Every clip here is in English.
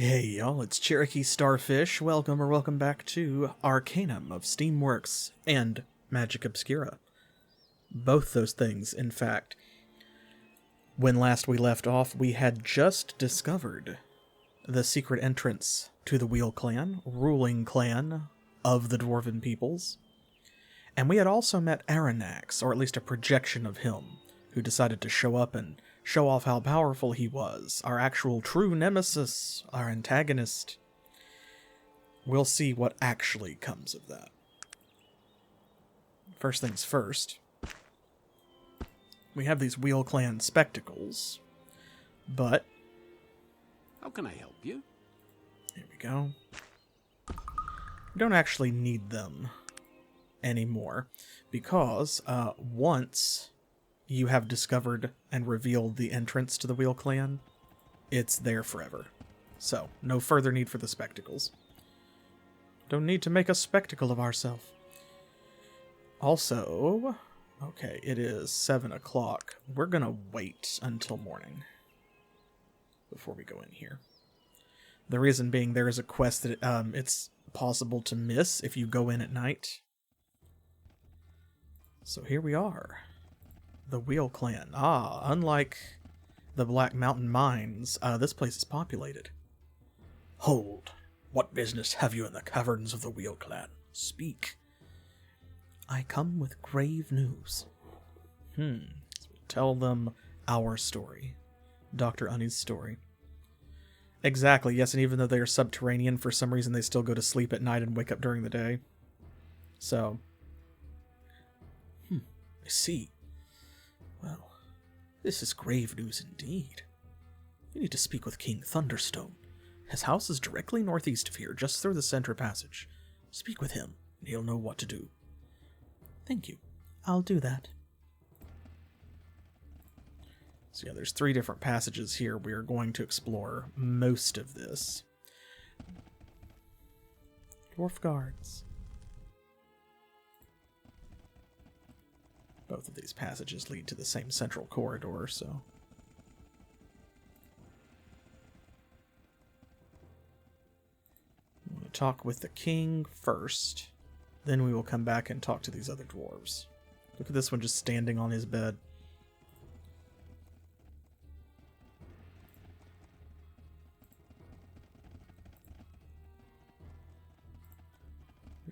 Hey y'all, it's CherokeeStarfish. Welcome back to Arcanum of Steamworks and Magic Obscura. Both those things, in fact. When last we left off, we had just discovered the secret entrance to the Wheel Clan, ruling clan of the Dwarven peoples. And we had also met Aranax, or at least a projection of him, who decided to show up and show off how powerful he was, our actual true nemesis, our antagonist. We'll see what actually comes of that. First things first, we have these Wheel Clan spectacles, but... How can I help you? Here we go. We don't actually need them anymore, because once you have discovered and revealed the entrance to the Wheel Clan, it's there forever. So, no further need for the spectacles. Don't need to make a spectacle of ourselves. Also, okay, it is 7 o'clock. We're gonna wait until morning before we go in here. The reason being, there is a quest that it's possible to miss if you go in at night. So here we are. The Wheel Clan. Unlike the Black Mountain Mines, this place is populated. Hold. What business have you in the caverns of the Wheel Clan? Speak. I come with grave news. Tell them our story. Dr. Unni's story. Exactly, yes, and even though they are subterranean, for some reason they still go to sleep at night and wake up during the day. So. I see. Well, this is grave news indeed. You need to speak with King Thunderstone. His house is directly northeast of here, just through the center passage. Speak with him, and he'll know what to do. Thank you. I'll do that. So yeah, there's 3 different passages here. We are going to explore most of this. Dwarf guards. Both of these passages lead to the same central corridor, so... I'm going to talk with the king first, then we will come back and talk to these other dwarves. Look at this one just standing on his bed.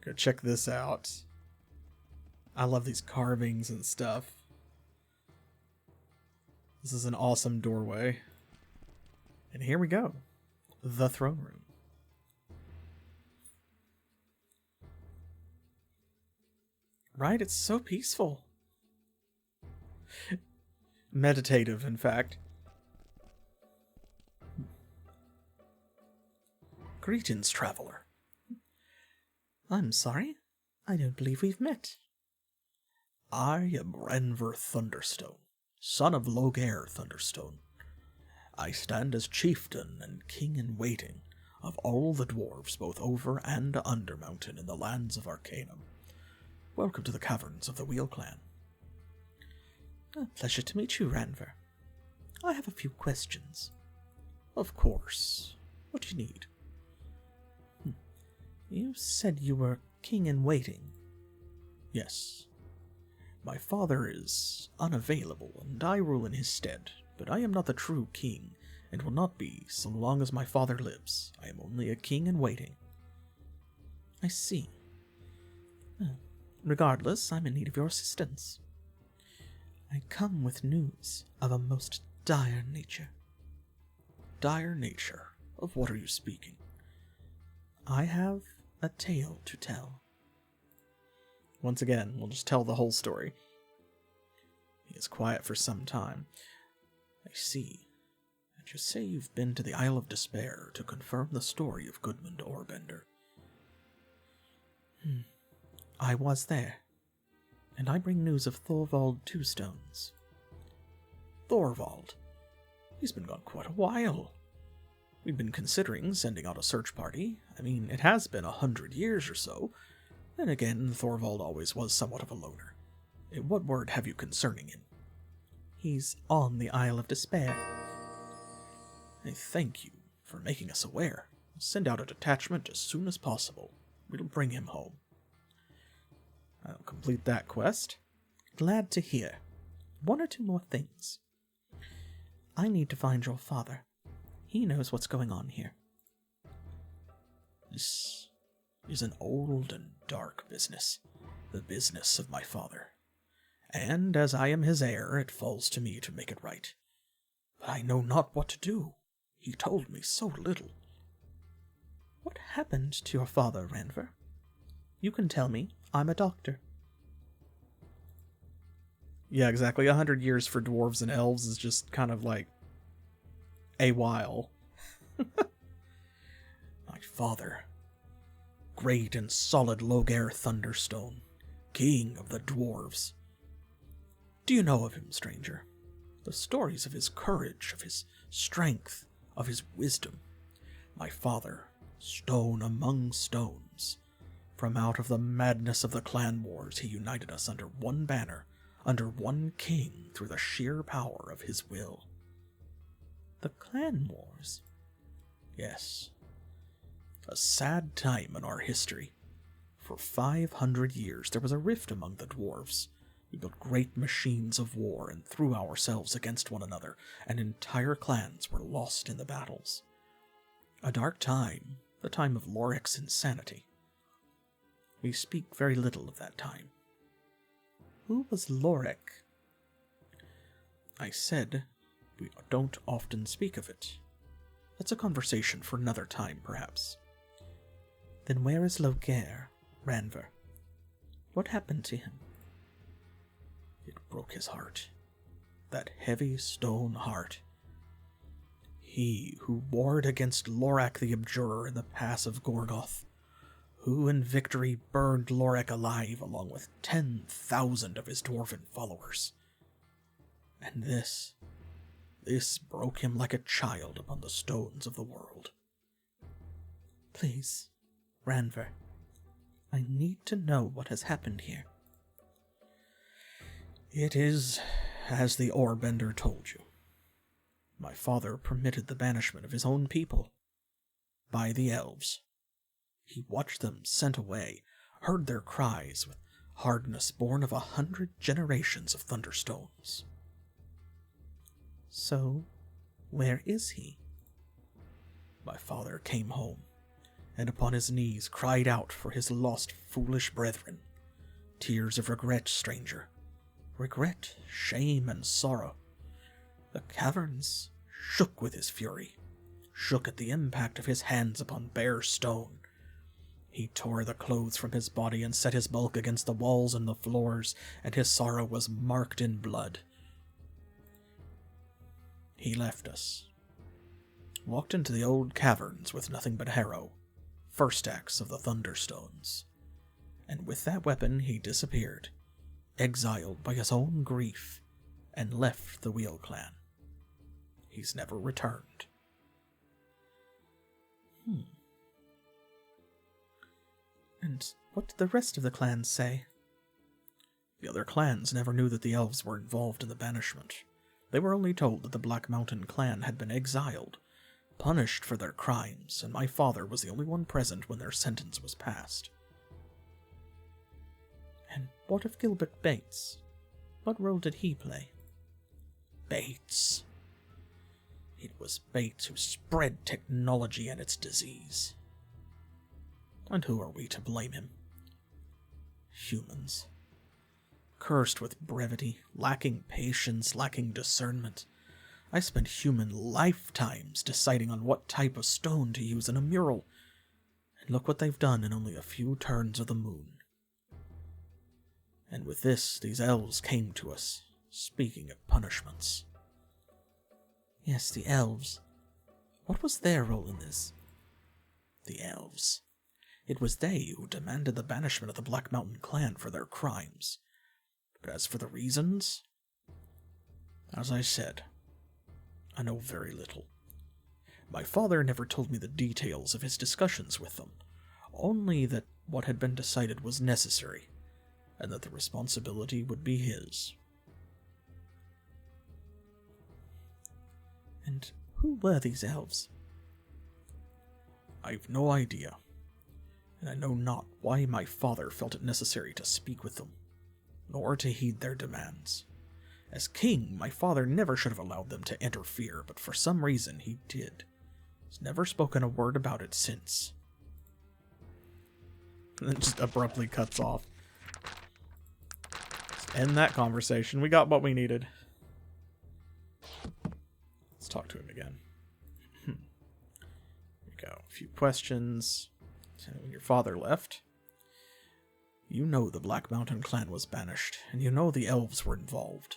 Go check this out. I love these carvings and stuff. This is an awesome doorway. And here we go. The throne room. Right? It's so peaceful. Meditative, in fact. Greetings, traveler. I'm sorry. I don't believe we've met. I am Renver Thunderstone, son of Loghaire Thunder Stone. I stand as chieftain and king-in-waiting of all the dwarves both over and under mountain in the lands of Arcanum. Welcome to the caverns of the Wheel Clan. A pleasure to meet you, Renver. I have a few questions. Of course. What do you need? You said you were king-in-waiting. Yes. My father is unavailable, and I rule in his stead, but I am not the true king, and will not be so long as my father lives. I am only a king-in-waiting. I see. Regardless, I'm in need of your assistance. I come with news of a most dire nature. Dire nature? Of what are you speaking? I have a tale to tell. Once again, we'll just tell the whole story. He is quiet for some time. I see. And you say you've been to the Isle of Despair to confirm the story of Goodmund Orbender. I was there. And I bring news of Thorvald Two-Stones. Thorvald? He's been gone quite a while. We've been considering sending out a search party. I mean, it has been 100 years or so. Then again, Thorvald always was somewhat of a loner. What word have you concerning him? He's on the Isle of Despair. I thank you for making us aware. Send out a detachment as soon as possible. We'll bring him home. I'll complete that quest. Glad to hear. One or two more things. I need to find your father. He knows what's going on here. This is an old and dark business. The business of my father. And as I am his heir, it falls to me to make it right. But I know not what to do. He told me so little. What happened to your father, Ranver? You can tell me. I'm a doctor. Yeah, exactly. 100 years for dwarves and elves is just kind of like a while. My father, great and solid Loghaire Thunder Stone, king of the dwarves. Do you know of him, stranger? The stories of his courage, of his strength, of his wisdom. My father, stone among stones. From out of the madness of the clan wars, he united us under one banner, under one king, through the sheer power of his will. The clan wars? Yes. A sad time in our history. For 500 years there was a rift among the dwarves. We built great machines of war and threw ourselves against one another, and entire clans were lost in the battles. A dark time, the time of Loric's insanity. We speak very little of that time. Who was Loric? I said we don't often speak of it. That's a conversation for another time, perhaps. Then where is Loghaire, Ranver? What happened to him? It broke his heart. That heavy stone heart. He who warred against Lorac the Abjurer in the Pass of Gorgoth, who in victory burned Loric alive along with 10,000 of his dwarven followers. And this broke him like a child upon the stones of the world. Please, Ranver, I need to know what has happened here. It is as the Orbender told you. My father permitted the banishment of his own people by the elves. He watched them sent away, heard their cries with hardness born of 100 generations of thunderstones. So, where is he? My father came home, and upon his knees cried out for his lost foolish brethren. Tears of regret, stranger. Regret, shame, and sorrow. The caverns shook with his fury, shook at the impact of his hands upon bare stone. He tore the clothes from his body and set his bulk against the walls and the floors, and his sorrow was marked in blood. He left us, walked into the old caverns with nothing but harrow, first axe of the Thunderstones, and with that weapon he disappeared, exiled by his own grief, and left the Wheel Clan. He's never returned. And what did the rest of the clans say? The other clans never knew that the elves were involved in the banishment. They were only told that the Black Mountain clan had been exiled, punished for their crimes, and my father was the only one present when their sentence was passed. And what of Gilbert Bates? What role did he play? Bates. It was Bates who spread technology and its disease. And who are we to blame him? Humans. Cursed with brevity, lacking patience, lacking discernment. I spent human lifetimes deciding on what type of stone to use in a mural, and look what they've done in only a few turns of the moon. And with this, these elves came to us, speaking of punishments. Yes, the elves. What was their role in this? The elves. It was they who demanded the banishment of the Black Mountain clan for their crimes. But as for the reasons, as I said, I know very little. My father never told me the details of his discussions with them, only that what had been decided was necessary, and that the responsibility would be his. And who were these elves? I've no idea, and I know not why my father felt it necessary to speak with them, nor to heed their demands. As king, my father never should have allowed them to interfere, but for some reason he did. He's never spoken a word about it since. And then just abruptly cuts off. Let's end that conversation. We got what we needed. Let's talk to him again. Here we go. A few questions. So when your father left, you know the Black Mountain clan was banished, and you know the elves were involved.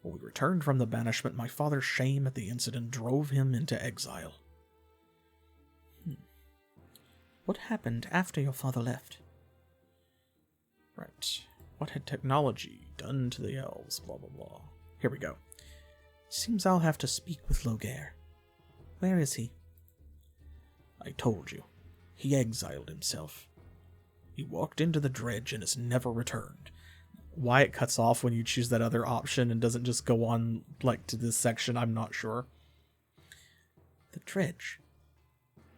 When we returned from the banishment, my father's shame at the incident drove him into exile. What happened after your father left? Right. What had technology done to the elves? Blah, blah, blah. Here we go. Seems I'll have to speak with Loghaire. Where is he? I told you. He exiled himself. He walked into the dredge and has never returned. Why it cuts off when you choose that other option and doesn't just go on, like, to this section, I'm not sure. The dredge?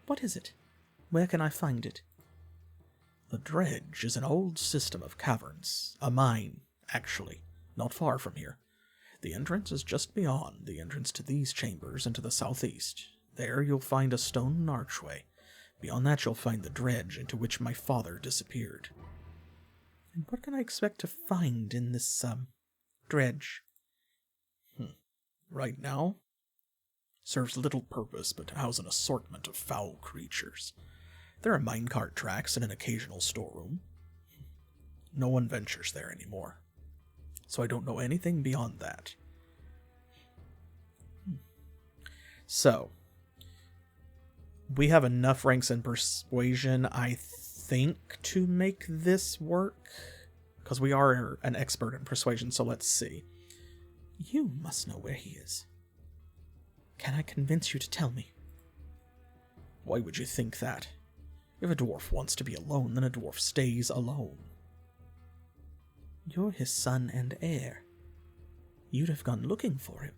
What is it? Where can I find it? The dredge is an old system of caverns. A mine, actually. Not far from here. The entrance is just beyond the entrance to these chambers and to the southeast. There you'll find a stone archway. Beyond that you'll find the dredge into which my father disappeared. And what can I expect to find in this, dredge? Right now? Serves little purpose but to house an assortment of foul creatures. There are minecart tracks and an occasional storeroom. No one ventures there anymore, so I don't know anything beyond that. So, we have enough ranks in persuasion, I think, to make this work, because we are an expert in persuasion, so let's see. You must know where he is. Can I convince you to tell me? Why would you think that? If a dwarf wants to be alone, then a dwarf stays alone. You're his son and heir. You'd have gone looking for him.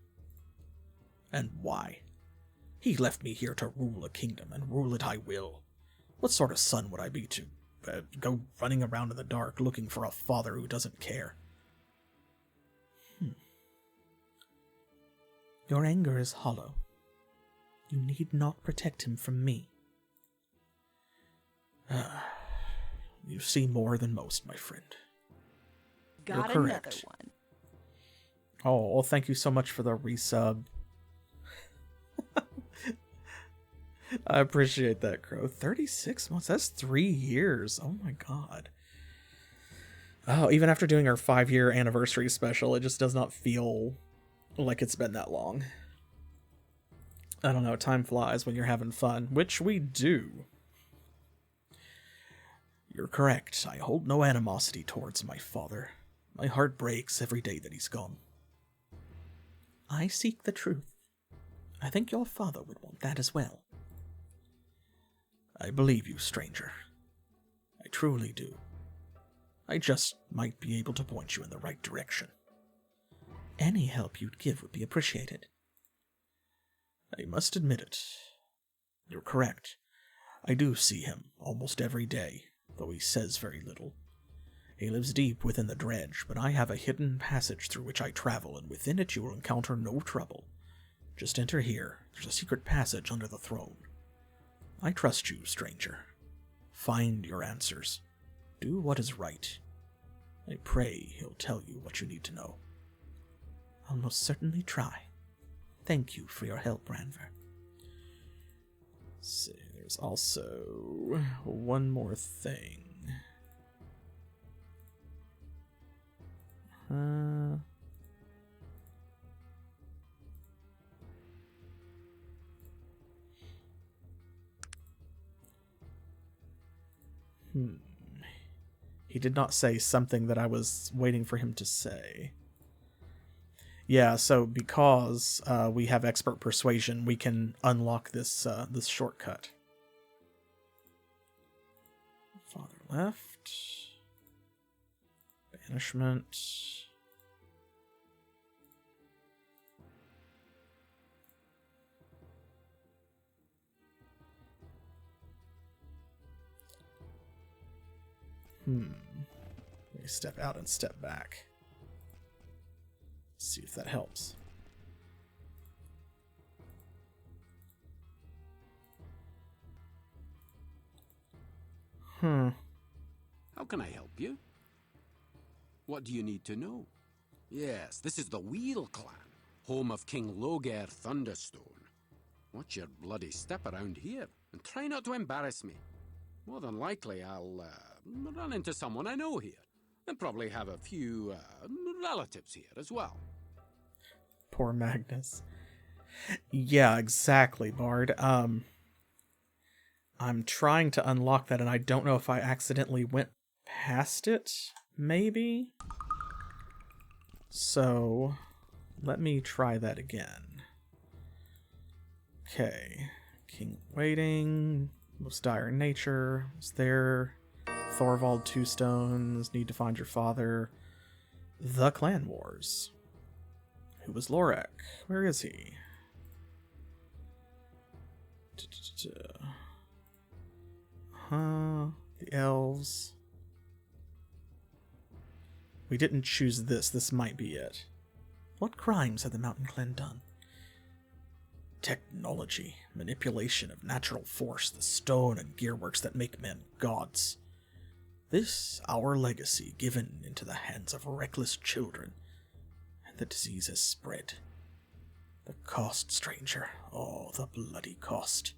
And why? He left me here to rule a kingdom, and rule it I will. What sort of son would I be to go running around in the dark looking for a father who doesn't care? Your anger is hollow. You need not protect him from me. You see more than most, my friend. Got You're another correct. one. Oh, well, thank you so much for the resub. I appreciate that, Crow. 36 months? That's 3 years. Oh my god. Oh, even after doing our 5-year anniversary special, it just does not feel like it's been that long. I don't know, time flies when you're having fun, which we do. You're correct. I hold no animosity towards my father. My heart breaks every day that he's gone. I seek the truth. I think your father would want that as well. I believe you, stranger. I truly do. I just might be able to point you in the right direction. Any help you'd give would be appreciated. I must admit it. You're correct. I do see him almost every day, though he says very little. He lives deep within the dredge, but I have a hidden passage through which I travel, and within it you will encounter no trouble. Just enter here. There's a secret passage under the throne. I trust you, stranger. Find your answers. Do what is right. I pray he'll tell you what you need to know. I'll most certainly try. Thank you for your help, Ranver. Let's see, there's also one more thing. He did not say something that I was waiting for him to say. Yeah, so because we have expert persuasion, we can unlock this this shortcut. Father left. Banishment. Let me step out and step back. See if that helps. How can I help you? What do you need to know? Yes, this is the Wheel Clan, home of King Loghaire Thunder Stone. Watch your bloody step around here, and try not to embarrass me. More than likely, I'll run into someone I know here, and probably have a few relatives here as well. Poor Magnus. Yeah, exactly, Bard. I'm trying to unlock that, and I don't know if I accidentally went past it, maybe? So, let me try that again. Okay. King waiting. Most dire nature. Is there. Thorvald 2 stones. Need to find your father. The Clan Wars. Who was Lorek? Where is he? The elves. We didn't choose this. This might be it. What crimes have the Mountain Clan done? Technology, manipulation of natural force, the stone and gearworks that make men gods. This, our legacy, given into the hands of reckless children, and the disease has spread. The cost, stranger. Oh, the bloody cost.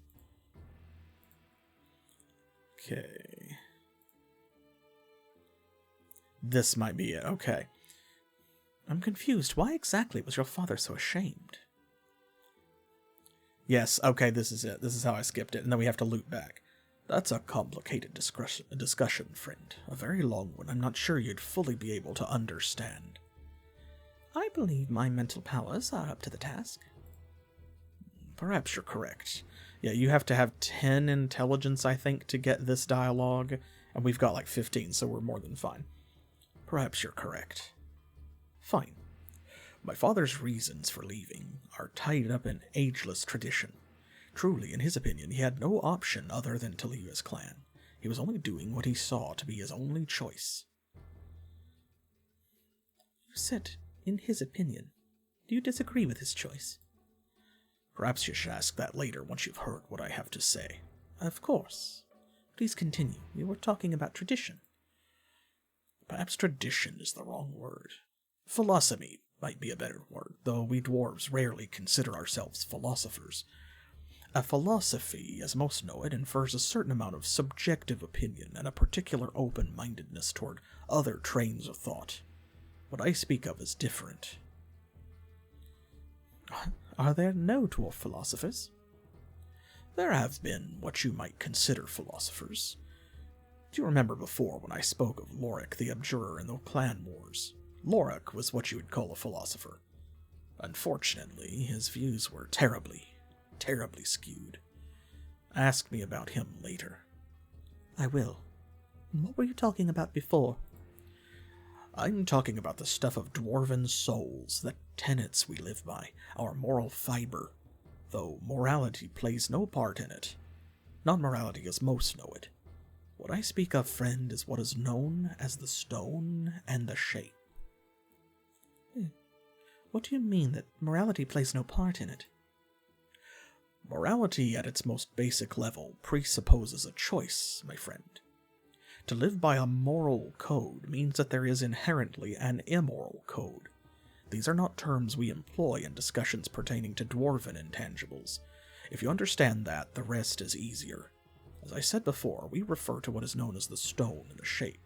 Okay. This might be it. Okay. I'm confused. Why exactly was your father so ashamed? Yes, okay, this is it. This is how I skipped it, and then we have to loop back. That's a complicated discussion, friend. A very long one. I'm not sure you'd fully be able to understand. I believe my mental powers are up to the task. Perhaps you're correct. Yeah, you have to have 10 intelligence, I think, to get this dialogue, and we've got like 15, so we're more than fine. Perhaps you're correct. Fine. My father's reasons for leaving are tied up in ageless tradition. Truly, in his opinion, he had no option other than to leave his clan. He was only doing what he saw to be his only choice. You said, in his opinion. Do you disagree with his choice? Perhaps you should ask that later once you've heard what I have to say. Of course. Please continue. We were talking about tradition. Perhaps tradition is the wrong word. Philosophy might be a better word, though we dwarves rarely consider ourselves philosophers. A philosophy, as most know it, infers a certain amount of subjective opinion and a particular open-mindedness toward other trains of thought. What I speak of is different. Are there no dwarf philosophers? There have been what you might consider philosophers. Do you remember before when I spoke of Lorek the Abjurer in the Clan Wars? Lorek was what you would call a philosopher. Unfortunately, his views were terribly skewed. Ask me about him later. I will. What were you talking about before? I'm talking about the stuff of dwarven souls, the tenets we live by, our moral fiber, though morality plays no part in it. Non-morality as most know it. What I speak of, friend, is what is known as the stone and the shape. What do you mean that morality plays no part in it? Morality, at its most basic level, presupposes a choice, my friend. To live by a moral code means that there is inherently an immoral code. These are not terms we employ in discussions pertaining to dwarven intangibles. If you understand that, the rest is easier. As I said before, we refer to what is known as the stone and the shape.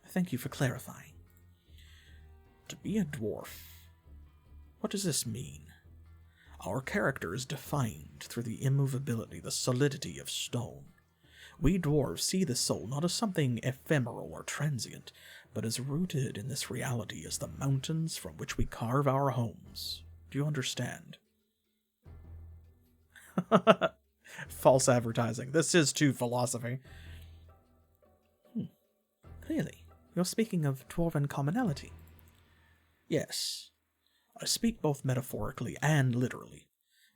Thank you for clarifying. To be a dwarf, what does this mean? Our character is defined through the immovability, the solidity of stone. We dwarves see the soul not as something ephemeral or transient, but as rooted in this reality as the mountains from which we carve our homes. Do you understand? False advertising. This is too philosophy. Clearly, you're speaking of dwarven commonality. Yes. I speak both metaphorically and literally.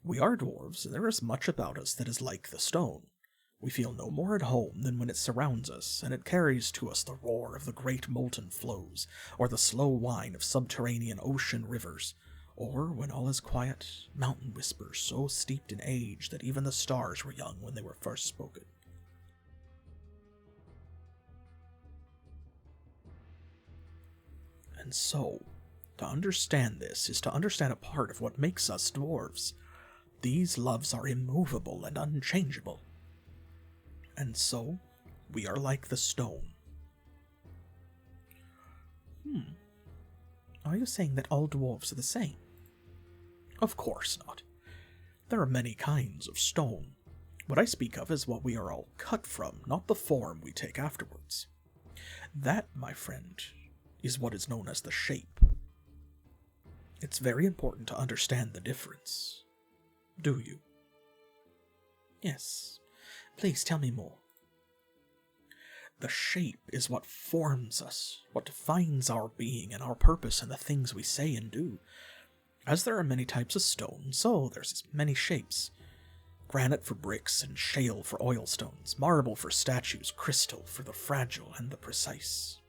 We are dwarves, and there is much about us that is like the stone. We feel no more at home than when it surrounds us, and it carries to us the roar of the great molten flows, or the slow whine of subterranean ocean rivers, or, when all is quiet, mountain whispers so steeped in age that even the stars were young when they were first spoken. And so, to understand this is to understand a part of what makes us dwarves. These loves are immovable and unchangeable. And so, we are like the stone. Are you saying that all dwarves are the same? Of course not. There are many kinds of stone. What I speak of is what we are all cut from, not the form we take afterwards. That, my friend, is what is known as the shape. It's very important to understand the difference. Do you? Yes. Please tell me more. The shape is what forms us, what defines our being and our purpose and the things we say and do. As there are many types of stone, so there's many shapes. Granite for bricks and shale for oilstones, marble for statues, crystal for the fragile and the precise.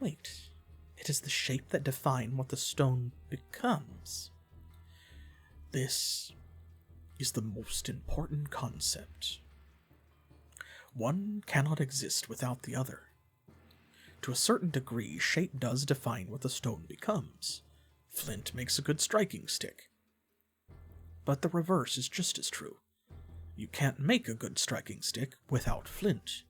Wait. It is the shape that defines what the stone becomes. This is the most important concept. One cannot exist without the other. To a certain degree, shape does define what the stone becomes. Flint makes a good striking stick. But the reverse is just as true. You can't make a good striking stick without flint.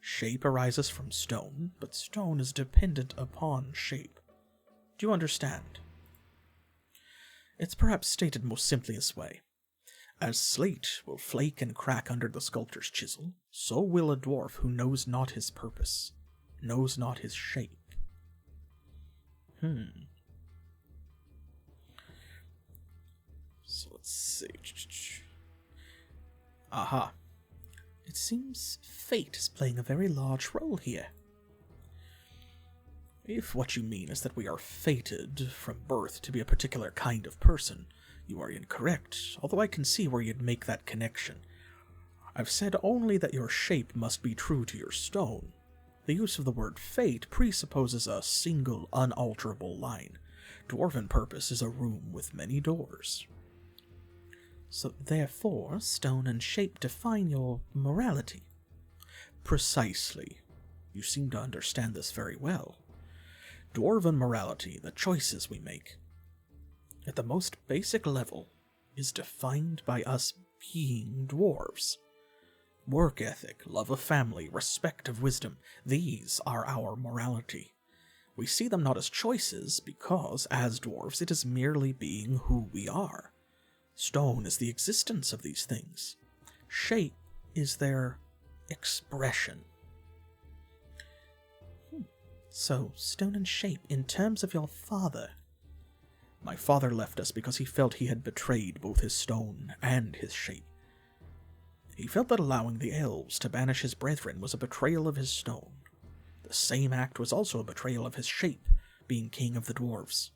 Shape arises from stone, but stone is dependent upon shape. Do you understand? It's perhaps stated most simply this way. As slate will flake and crack under the sculptor's chisel, so will a dwarf who knows not his purpose, knows not his shape. So let's see. Aha. It seems fate is playing a very large role here. If what you mean is that we are fated from birth to be a particular kind of person, you are incorrect, although I can see where you'd make that connection. I've said only that your shape must be true to your stone. The use of the word fate presupposes a single, unalterable line. Dwarven purpose is a room with many doors. So therefore, stone and shape define your morality. Precisely. You seem to understand this very well. Dwarven morality, the choices we make, at the most basic level, is defined by us being dwarves. Work ethic, love of family, respect of wisdom, these are our morality. We see them not as choices because, as dwarves, it is merely being who we are. Stone is the existence of these things. Shape is their expression. So, stone and shape, in terms of your father. My father left us because he felt he had betrayed both his stone and his shape. He felt that allowing the elves to banish his brethren was a betrayal of his stone. The same act was also a betrayal of his shape, being king of the dwarves.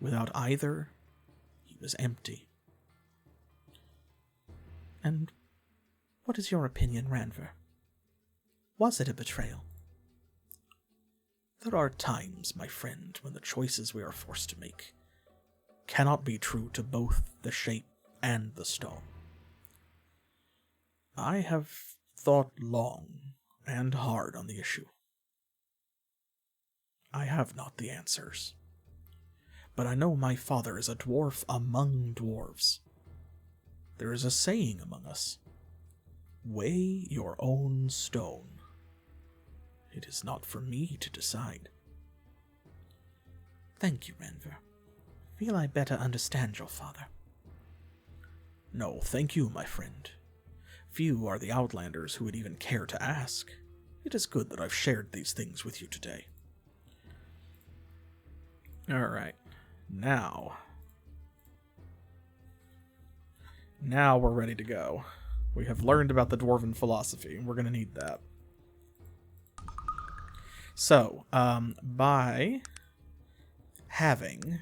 Without either, he was empty. And what is your opinion, Ranver? Was it a betrayal? There are times, my friend, when the choices we are forced to make cannot be true to both the shape and the stone. I have thought long and hard on the issue. I have not the answers. But I know my father is a dwarf among dwarves. There is a saying among us, weigh your own stone. It is not for me to decide. Thank you, Ranver. Feel I better understand your father. No, thank you, my friend. Few are the outlanders who would even care to ask. It is good that I've shared these things with you today. Alright, now we're ready to go. We have learned about the dwarven philosophy, and we're going to need that. So, by having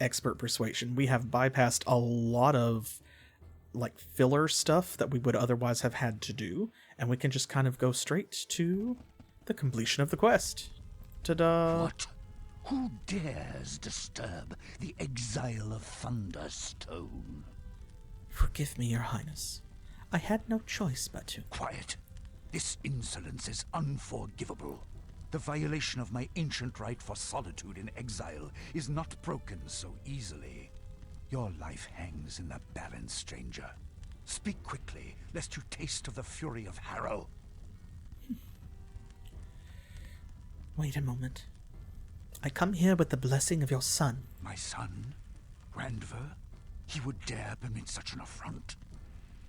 expert persuasion, we have bypassed a lot of like filler stuff that we would otherwise have had to do, and we can just kind of go straight to the completion of the quest. Ta-da! What? Who dares disturb the exile of Thunder Stone? Forgive me, Your Highness. I had no choice but to. Quiet. This insolence is unforgivable. The violation of my ancient right for solitude in exile is not broken so easily. Your life hangs in the balance, stranger. Speak quickly, lest you taste of the fury of Harrow. Wait a moment. I come here with the blessing of your son. My son? Randver? He would dare permit such an affront?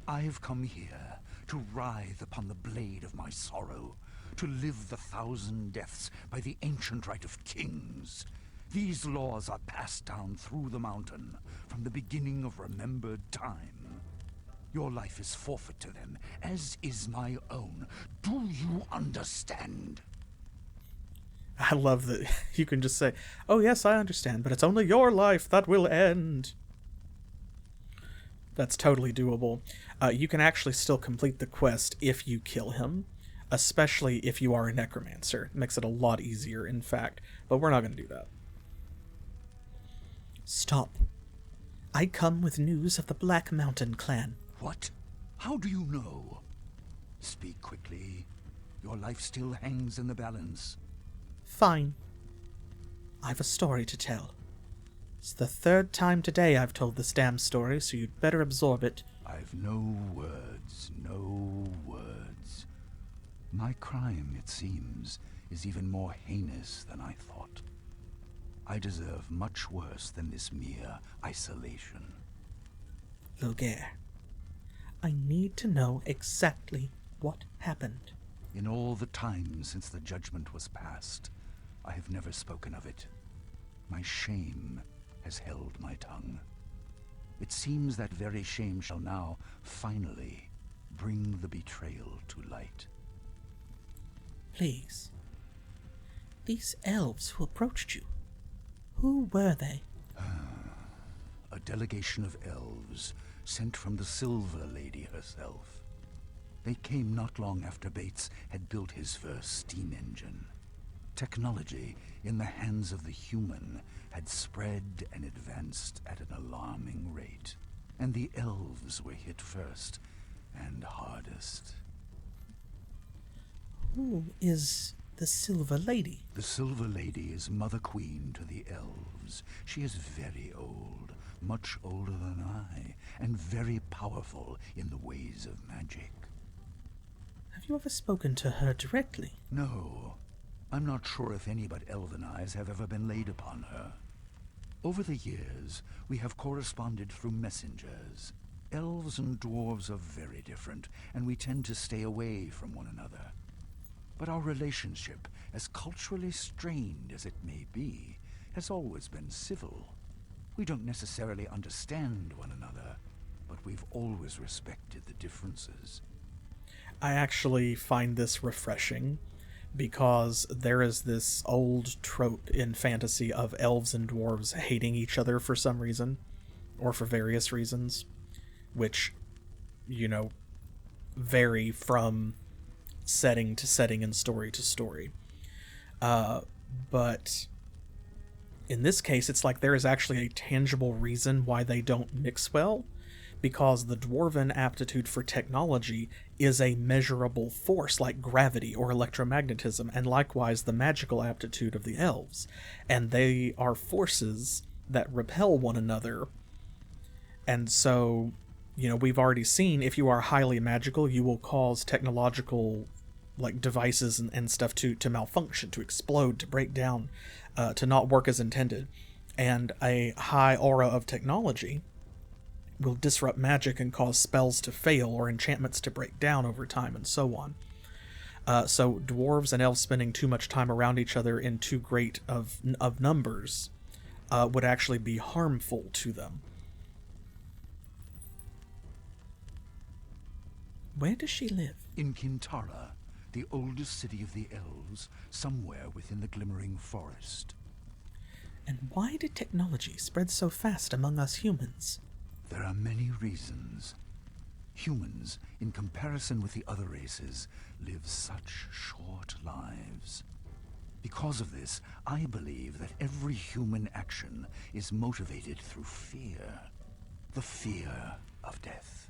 I've come here to writhe upon the blade of my sorrow, to live the 1,000 deaths by the ancient right of kings. These laws are passed down through the mountain from the beginning of remembered time. Your life is forfeit to them, as is my own. Do you understand? I love that you can just say, oh yes, I understand, but it's only your life that will end. That's totally doable. You can actually still complete the quest if you kill him, especially if you are a necromancer. It makes it a lot easier, in fact, but we're not going to do that. Stop. I come with news of the Black Mountain clan. What? How do you know? Speak quickly. Your life still hangs in the balance. Fine. I've a story to tell. It's the 3rd time today I've told this damn story, so you'd better absorb it. I've no words, no words. My crime, it seems, is even more heinous than I thought. I deserve much worse than this mere isolation. Loghaire, I need to know exactly what happened. In all the time since the judgment was passed, I have never spoken of it. My shame has held my tongue. It seems that very shame shall now, finally, bring the betrayal to light. Please. These elves who approached you, who were they? A delegation of elves sent from the Silver Lady herself. They came not long after Bates had built his first steam engine. Technology in the hands of the human had spread and advanced at an alarming rate, and the elves were hit first and hardest. Who is the Silver Lady? The Silver Lady is Mother Queen to the elves. She is very old, much older than I, and very powerful in the ways of magic. Have you ever spoken to her directly? No, I'm not sure if any but elven eyes have ever been laid upon her. Over the years, we have corresponded through messengers. Elves and dwarves are very different, and we tend to stay away from one another. But our relationship, as culturally strained as it may be, has always been civil. We don't necessarily understand one another, but we've always respected the differences. I actually find this refreshing, because there is this old trope in fantasy of elves and dwarves hating each other for some reason, or for various reasons, which, vary from setting to setting and story to story. But in this case, it's like there is actually a tangible reason why they don't mix well, because the dwarven aptitude for technology is a measurable force like gravity or electromagnetism, and likewise the magical aptitude of the elves. And they are forces that repel one another. And so, we've already seen if you are highly magical, you will cause technological devices and stuff to malfunction, to explode, to break down, to not work as intended. And a high aura of technology will disrupt magic and cause spells to fail or enchantments to break down over time, and so on. So dwarves and elves spending too much time around each other in too great of numbers would actually be harmful to them. Where does she live? In Kintara, the oldest city of the elves, somewhere within the Glimmering Forest. And why did technology spread so fast among us humans? There are many reasons. Humans, in comparison with the other races, live such short lives. Because of this, I believe that every human action is motivated through fear. The fear of death.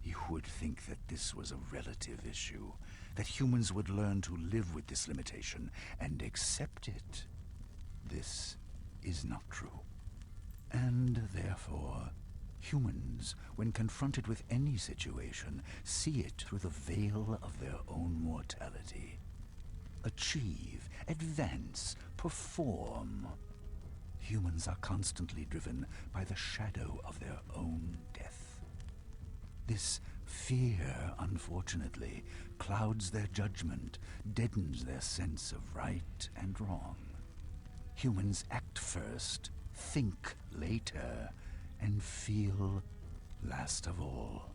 You would think that this was a relative issue, that humans would learn to live with this limitation and accept it. This is not true. And therefore, humans, when confronted with any situation, see it through the veil of their own mortality. Achieve, advance, perform. Humans are constantly driven by the shadow of their own death. This fear, unfortunately, clouds their judgment, deadens their sense of right and wrong. Humans act first, think later, and feel last of all.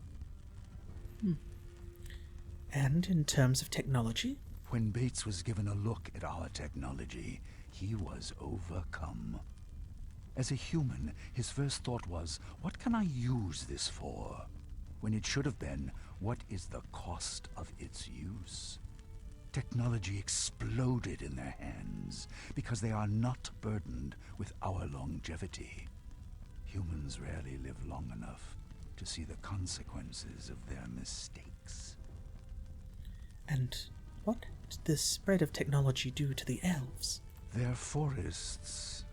And in terms of technology? When Bates was given a look at our technology, he was overcome. As a human, his first thought was, what can I use this for? When it should have been, what is the cost of its use? Technology exploded in their hands because they are not burdened with our longevity. Humans rarely live long enough to see the consequences of their mistakes. And what did the spread of technology do to the elves? Their forests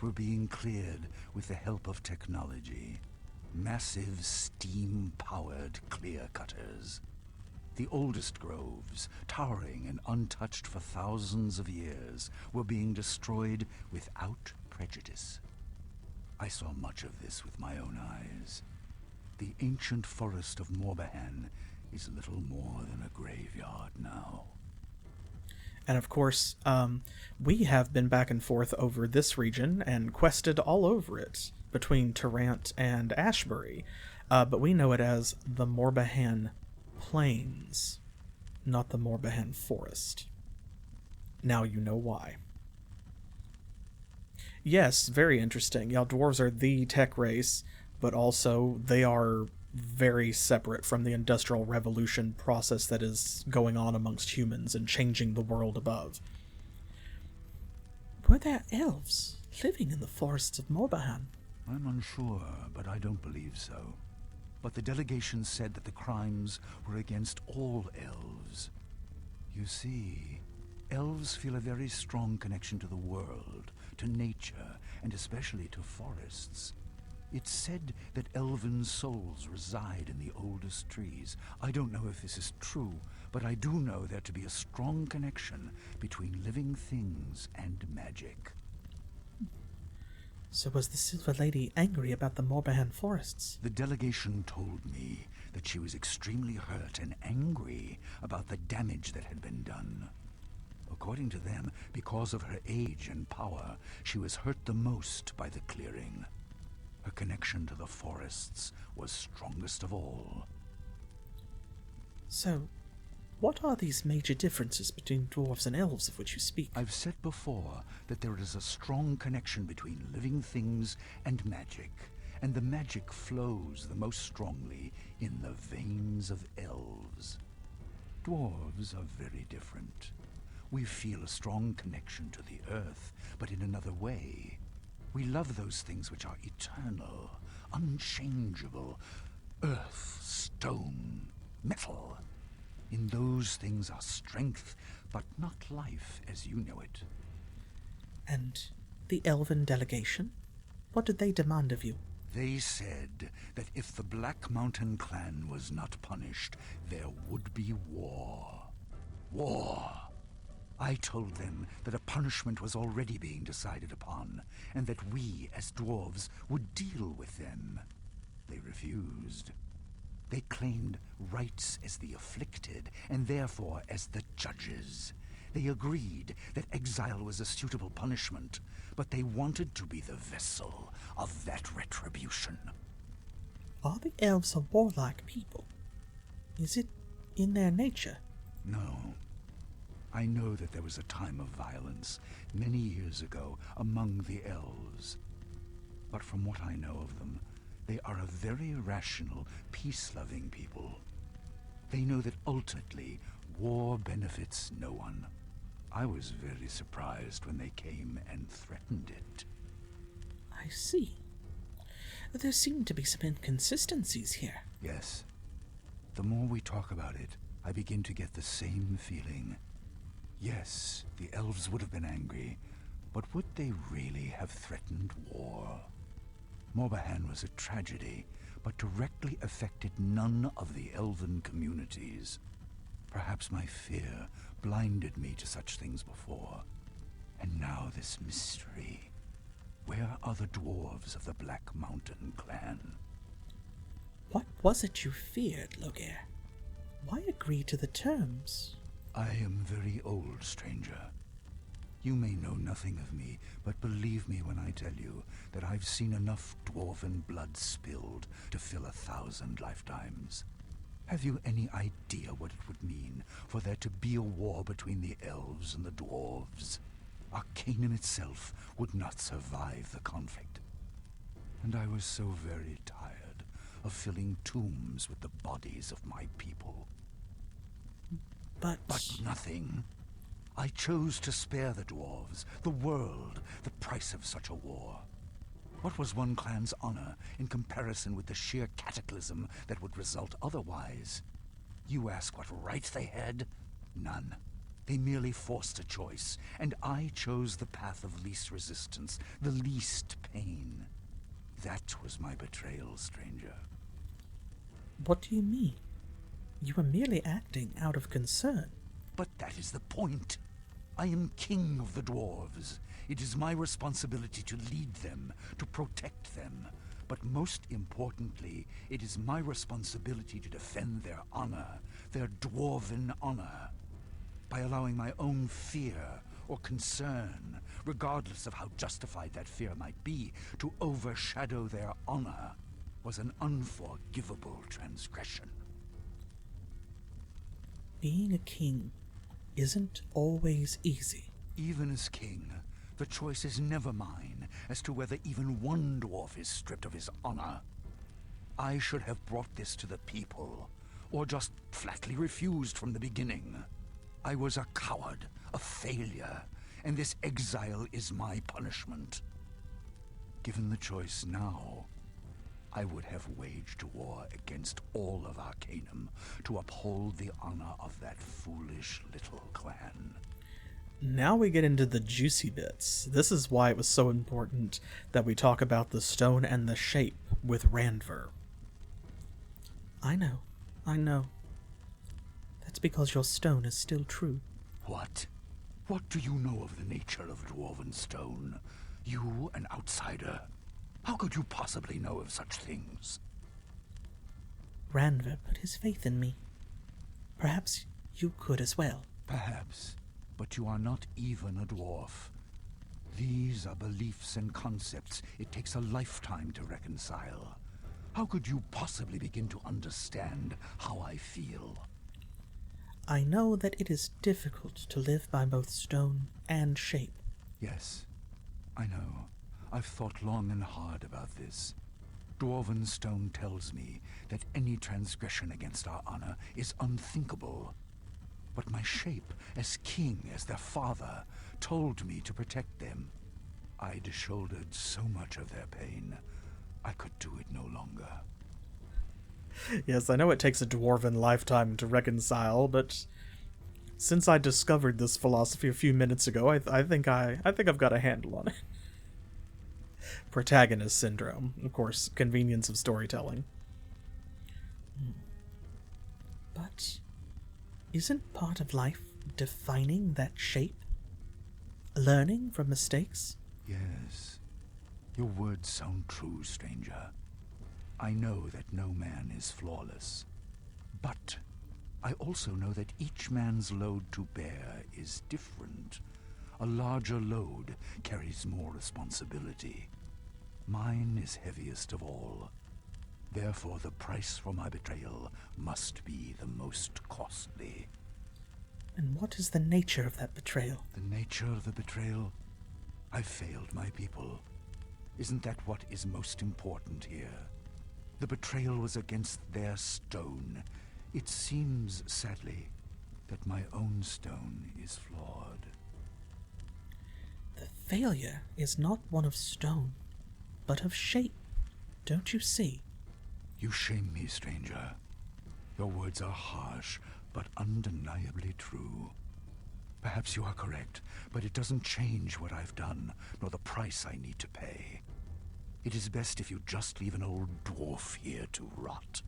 were being cleared with the help of technology. Massive steam-powered clear-cutters. The oldest groves, towering and untouched for thousands of years, were being destroyed without prejudice. I saw much of this with my own eyes. The ancient forest of Morbahan is little more than a graveyard now. And of course, we have been back and forth over this region and quested all over it between Tarrant and Ashbury, but we know it as the Morbahan Plains, not the Morbahan Forest. Now you know why. Yes, very interesting. Yeah, dwarves are the tech race, but also they are very separate from the Industrial Revolution process that is going on amongst humans and changing the world above. Were there elves living in the forests of Morbahan? I'm unsure, but I don't believe so. But the delegation said that the crimes were against all elves. You see, elves feel a very strong connection to the world, to nature, and especially to forests. It's said that elven souls reside in the oldest trees. I don't know if this is true, but I do know there to be a strong connection between living things and magic. So was the Silver Lady angry about the Morbahan forests? The delegation told me that she was extremely hurt and angry about the damage that had been done. According to them, because of her age and power, she was hurt the most by the clearing. Her connection to the forests was strongest of all. So, what are these major differences between dwarves and elves of which you speak? I've said before that there is a strong connection between living things and magic, and the magic flows the most strongly in the veins of elves. Dwarves are very different. We feel a strong connection to the earth, but in another way. We love those things which are eternal, unchangeable. Earth, stone, metal. In those things are strength, but not life as you know it. And the elven delegation? What did they demand of you? They said that if the Black Mountain clan was not punished, there would be war. War. I told them that a punishment was already being decided upon, and that we, as dwarves, would deal with them. They refused. They claimed rights as the afflicted, and therefore as the judges. They agreed that exile was a suitable punishment, but they wanted to be the vessel of that retribution. Are the elves a warlike people? Is it in their nature? No. I know that there was a time of violence many years ago among the elves. But from what I know of them, They are a very rational, peace-loving people. They know that ultimately, war benefits no one. I was very surprised when they came and threatened it. I see. There seem to be some inconsistencies here. Yes. The more we talk about it, I begin to get the same feeling. Yes, the elves would have been angry, but would they really have threatened war? Morbahan was a tragedy, but directly affected none of the elven communities. Perhaps my fear blinded me to such things before. And now this mystery. Where are the dwarves of the Black Mountain clan? What was it you feared, Loghaire? Why agree to the terms? I am very old, stranger. You may know nothing of me, but believe me when I tell you that I've seen enough dwarven blood spilled to fill 1,000 lifetimes. Have you any idea what it would mean for there to be a war between the elves and the dwarves? Arcanum itself would not survive the conflict. And I was so very tired of filling tombs with the bodies of my people. But nothing. I chose to spare the dwarves, the world, the price of such a war. What was one clan's honor in comparison with the sheer cataclysm that would result otherwise? You ask what right they had? None. They merely forced a choice, and I chose the path of least resistance, the least pain. That was my betrayal, stranger. What do you mean? You were merely acting out of concern. But that is the point. I am king of the dwarves. It is my responsibility to lead them, to protect them. But most importantly, it is my responsibility to defend their honor, their dwarven honor. By allowing my own fear or concern, regardless of how justified that fear might be, to overshadow their honor, was an unforgivable transgression. Being a king isn't always easy. Even as king, the choice is never mine as to whether even one dwarf is stripped of his honor. I should have brought this to the people, or just flatly refused from the beginning. I was a coward, a failure, and this exile is my punishment. Given the choice now, I would have waged war against all of Arcanum to uphold the honor of that foolish little clan. Now we get into the juicy bits. This is why it was so important that we talk about the stone and the shape with Randver. I know. That's because your stone is still true. What? What do you know of the nature of Dwarven stone? You, an outsider? How could you possibly know of such things? Randver put his faith in me. Perhaps you could as well. Perhaps, but you are not even a dwarf. These are beliefs and concepts it takes a lifetime to reconcile. How could you possibly begin to understand how I feel? I know that it is difficult to live by both stone and shape. Yes, I know. I've thought long and hard about this. Dwarven stone tells me that any transgression against our honor is unthinkable. But my shape, as king, as their father, told me to protect them. I'd shouldered so much of their pain, I could do it no longer. Yes, I know it takes a dwarven lifetime to reconcile, but since I discovered this philosophy a few minutes ago, I think I've got a handle on it. Protagonist syndrome, of course, convenience of storytelling. But isn't part of life defining that shape? Learning from mistakes? Yes. Your words sound true, stranger. I know that no man is flawless. But I also know that each man's load to bear is different. A larger load carries more responsibility. Mine is heaviest of all. Therefore, the price for my betrayal must be the most costly. And what is the nature of that betrayal? The nature of the betrayal? I've failed my people. Isn't that what is most important here? The betrayal was against their stone. It seems, sadly, that my own stone is flawed. The failure is not one of stone, but of shape. Don't you see? You shame me, stranger. Your words are harsh, but undeniably true. Perhaps you are correct, but it doesn't change what I've done, nor the price I need to pay. It is best if you just leave an old dwarf here to rot.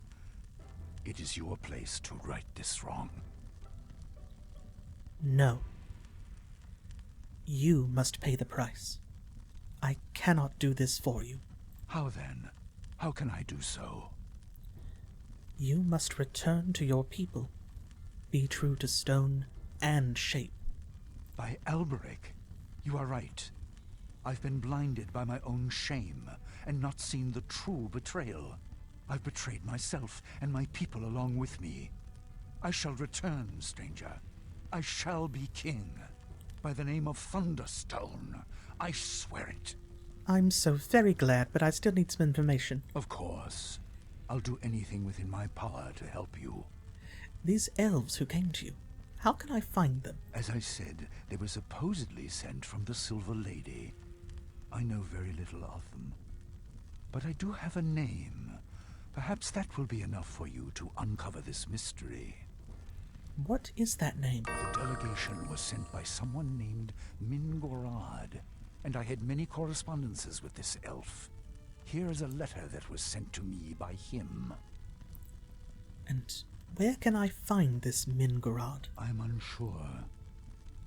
It is your place to right this wrong. No. You must pay the price. I cannot do this for you. How then? How can I do so? You must return to your people. Be true to stone and shape. By Alberic, you are right. I've been blinded by my own shame and not seen the true betrayal. I've betrayed myself and my people along with me. I shall return, stranger. I shall be king. By the name of Thunderstone, I swear it. I'm so very glad, but I still need some information. Of course. I'll do anything within my power to help you. These elves who came to you, how can I find them? As I said, they were supposedly sent from the Silver Lady. I know very little of them. But I do have a name. Perhaps that will be enough for you to uncover this mystery. What is that name? The delegation was sent by someone named Mingorad, and I had many correspondences with this elf. Here is a letter that was sent to me by him. And where can I find this Mingorad? I'm unsure.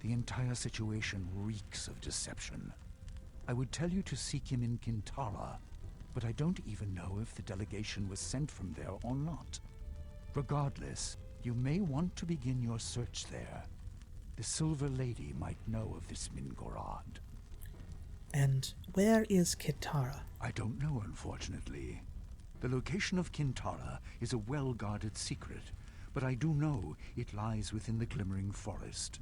The entire situation reeks of deception. I would tell you to seek him in Kintara, but I don't even know if the delegation was sent from there or not. Regardless, you may want to begin your search there. The Silver Lady might know of this Mingorad. And where is Kintara? I don't know, unfortunately. The location of Kintara is a well-guarded secret, but I do know it lies within the Glimmering Forest.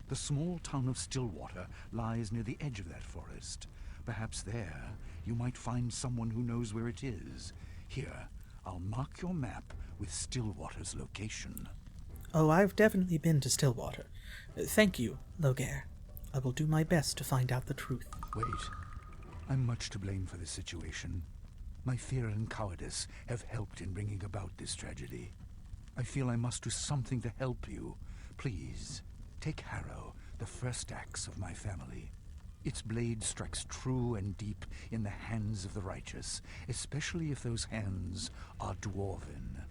The small town of Stillwater lies near the edge of that forest. Perhaps there you might find someone who knows where it is. Here, I'll mark your map with Stillwater's location. Oh, I've definitely been to Stillwater. Thank you, Loghaire. I will do my best to find out the truth. Wait. I'm much to blame for this situation. My fear and cowardice have helped in bringing about this tragedy. I feel I must do something to help you. Please, take Harrow, the first axe of my family. Its blade strikes true and deep in the hands of the righteous, especially if those hands are dwarven.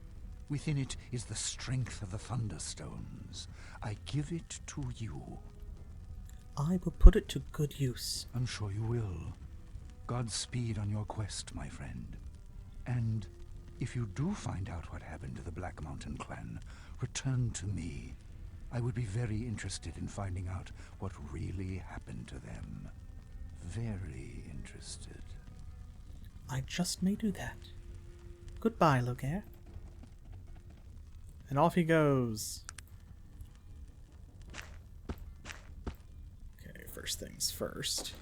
Within it is the strength of the Thunderstones. I give it to you. I will put it to good use. I'm sure you will. Godspeed on your quest, my friend. And if you do find out what happened to the Black Mountain clan, return to me. I would be very interested in finding out what really happened to them. Very interested. I just may do that. Goodbye, Loghaire. And off he goes. Okay, first things first.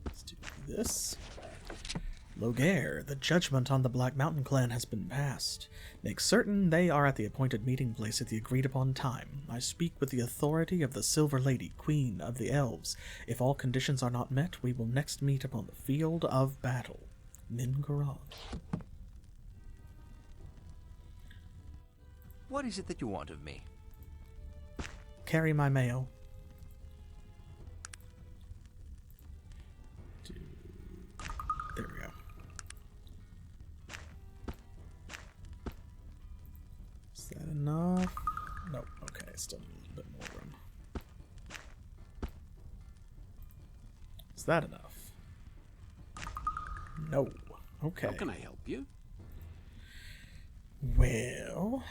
Let's do this. Loghaire, the judgment on the Black Mountain clan has been passed. Make certain they are at the appointed meeting place at the agreed-upon time. I speak with the authority of the Silver Lady, Queen of the Elves. If all conditions are not met, we will next meet upon the field of battle. Mingorad. What is it that you want of me? Carry my mail. There we go. Is that enough? Nope. Okay, still need a little bit more room. Is that enough? No. Okay. How can I help you? Well,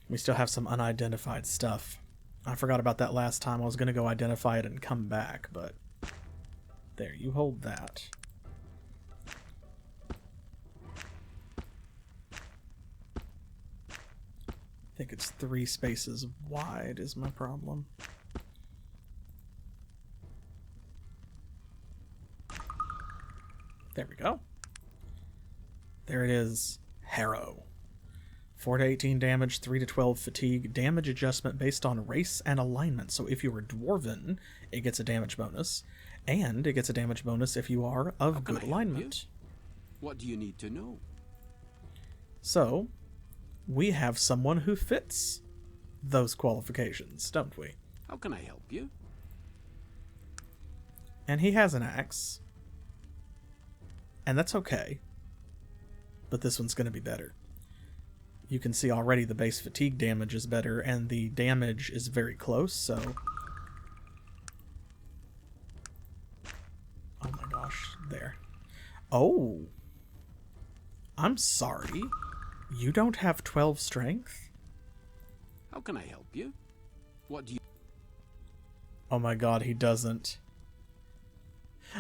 we still have some unidentified stuff. I forgot about that last time. I was going to go identify it and come back, but there, you hold that. I think it's 3 spaces wide is my problem. There we go. There it is. Harrow. 4 to 18 damage, 3 to 12 fatigue, damage adjustment based on race and alignment. So if you are dwarven, it gets a damage bonus, and it gets a damage bonus if you are of good alignment. What do you need to know? So, we have someone who fits those qualifications, don't we? How can I help you? And he has an axe. And that's okay. But this one's going to be better. You can see already the base fatigue damage is better, and the damage is very close, so... Oh my gosh, there. Oh! I'm sorry. You don't have 12 strength? How can I help you? What do you... Oh my god, he doesn't.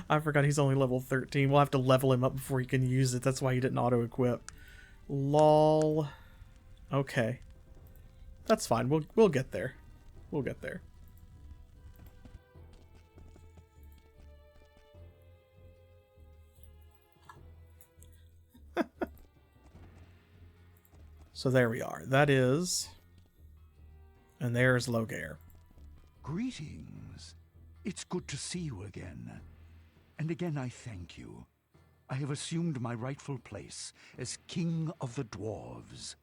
I forgot he's only level 13. We'll have to level him up before he can use it. That's why he didn't auto-equip. Lol. Okay. That's fine. We'll get there. We'll get there. So there we are. That is... And there's Loghaire. Greetings. It's good to see you again. And again I thank you. I have assumed my rightful place as King of the Dwarves.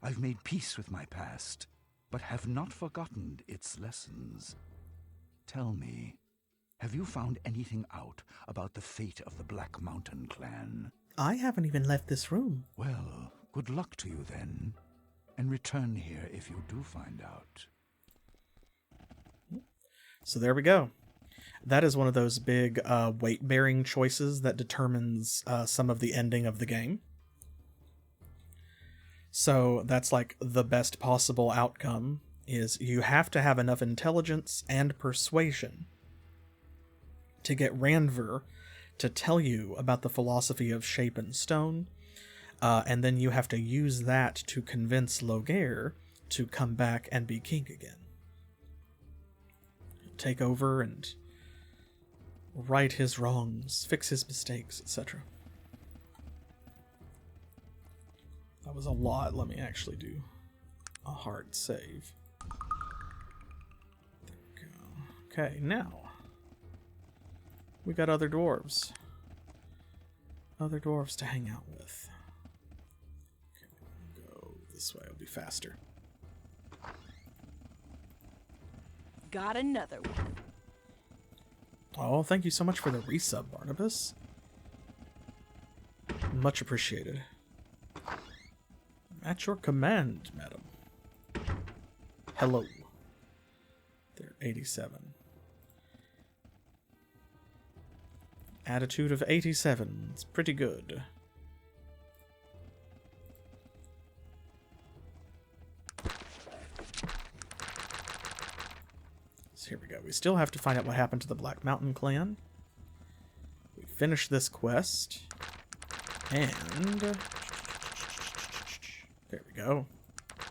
I've made peace with my past, but have not forgotten its lessons. Tell me, have you found anything out about the fate of the Black Mountain clan? I haven't even left this room. Well, good luck to you then, and return here if you do find out. So there we go. That is one of those big weight-bearing choices that determines some of the ending of the game. So that's like the best possible outcome, is you have to have enough intelligence and persuasion to get Randver to tell you about the philosophy of shape and stone, and then you have to use that to convince Loghaire to come back and be king again. Take over and right his wrongs, fix his mistakes, etc. That was a lot. Let me actually do a hard save. There we go. Okay, now we got other dwarves. Other dwarves to hang out with. Okay, go this way, it'll be faster. Got another one. Oh, thank you so much for the resub, Barnabas. Much appreciated. At your command, madam. Hello. They're 87. Attitude of 87. It's pretty good. So here we go. We still have to find out what happened to the Black Mountain clan. We finished this quest. And... there we go.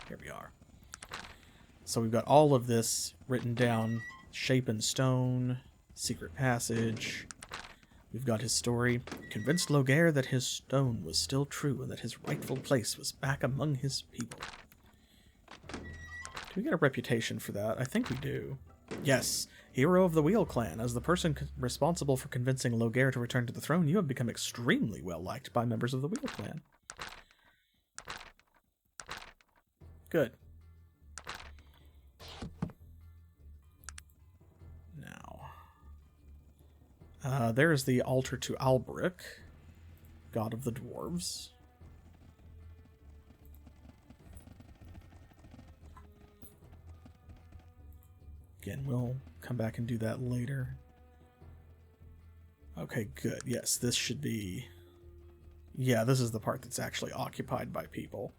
Here we are. So we've got all of this written down. Shape and stone. Secret passage. We've got his story. Convinced Loghaire that his stone was still true and that his rightful place was back among his people. Do we get a reputation for that? I think we do. Yes. Hero of the Wheel Clan. As the person responsible for convincing Loghaire to return to the throne, you have become extremely well liked by members of the Wheel Clan. Good. Now, there's the altar to Alberic, god of the dwarves. Again, we'll come back and do that later. Okay, good. Yes, this should be... yeah, this is the part that's actually occupied by people.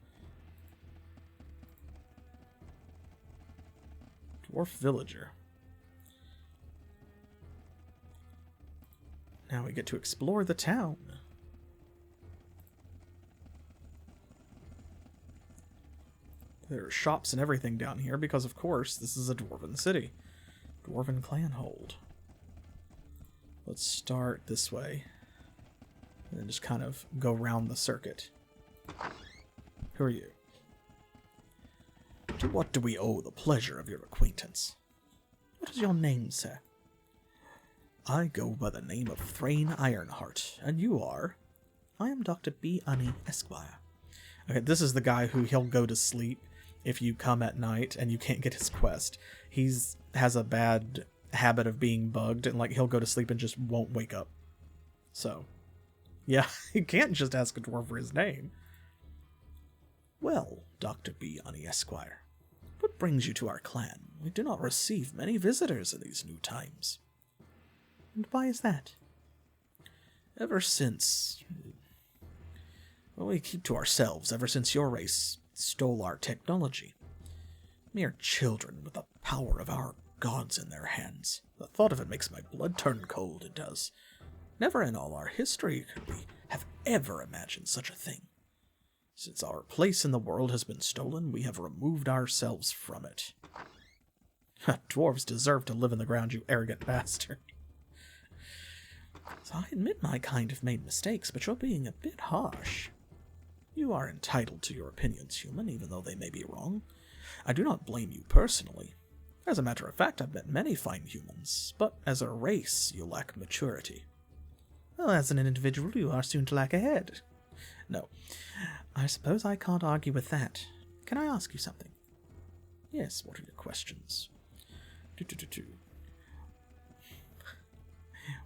Dwarf villager. Now we get to explore the town. There are shops and everything down here because, of course, this is a dwarven city. Dwarven clan hold. Let's start this way. And then just kind of go round the circuit. Who are you? To what do we owe the pleasure of your acquaintance? What is your name, sir? I go by the name of Thrain Ironheart, and you are? I am Dr. B. Unni, Esquire. Okay, this is the guy who he'll go to sleep if you come at night and you can't get his quest. Has a bad habit of being bugged, and like he'll go to sleep and just won't wake up. So, yeah, you can't just ask a dwarf for his name. Well, Dr. B. Unni, Esquire, what brings you to our clan? We do not receive many visitors in these new times. And why is that? Ever since... Well, we keep to ourselves ever since your race stole our technology. Mere children with the power of our gods in their hands. The thought of it makes my blood turn cold, it does. Never in all our history could we have ever imagined such a thing. Since our place in the world has been stolen, we have removed ourselves from it. Dwarves deserve to live in the ground, you arrogant bastard. So I admit my kind have made mistakes, but you're being a bit harsh. You are entitled to your opinions, human, even though they may be wrong. I do not blame you personally. As a matter of fact, I've met many fine humans, but as a race, you lack maturity. Well, as an individual, you are soon to lack a head. No, I suppose I can't argue with that. Can I ask you something? Yes, what are your questions?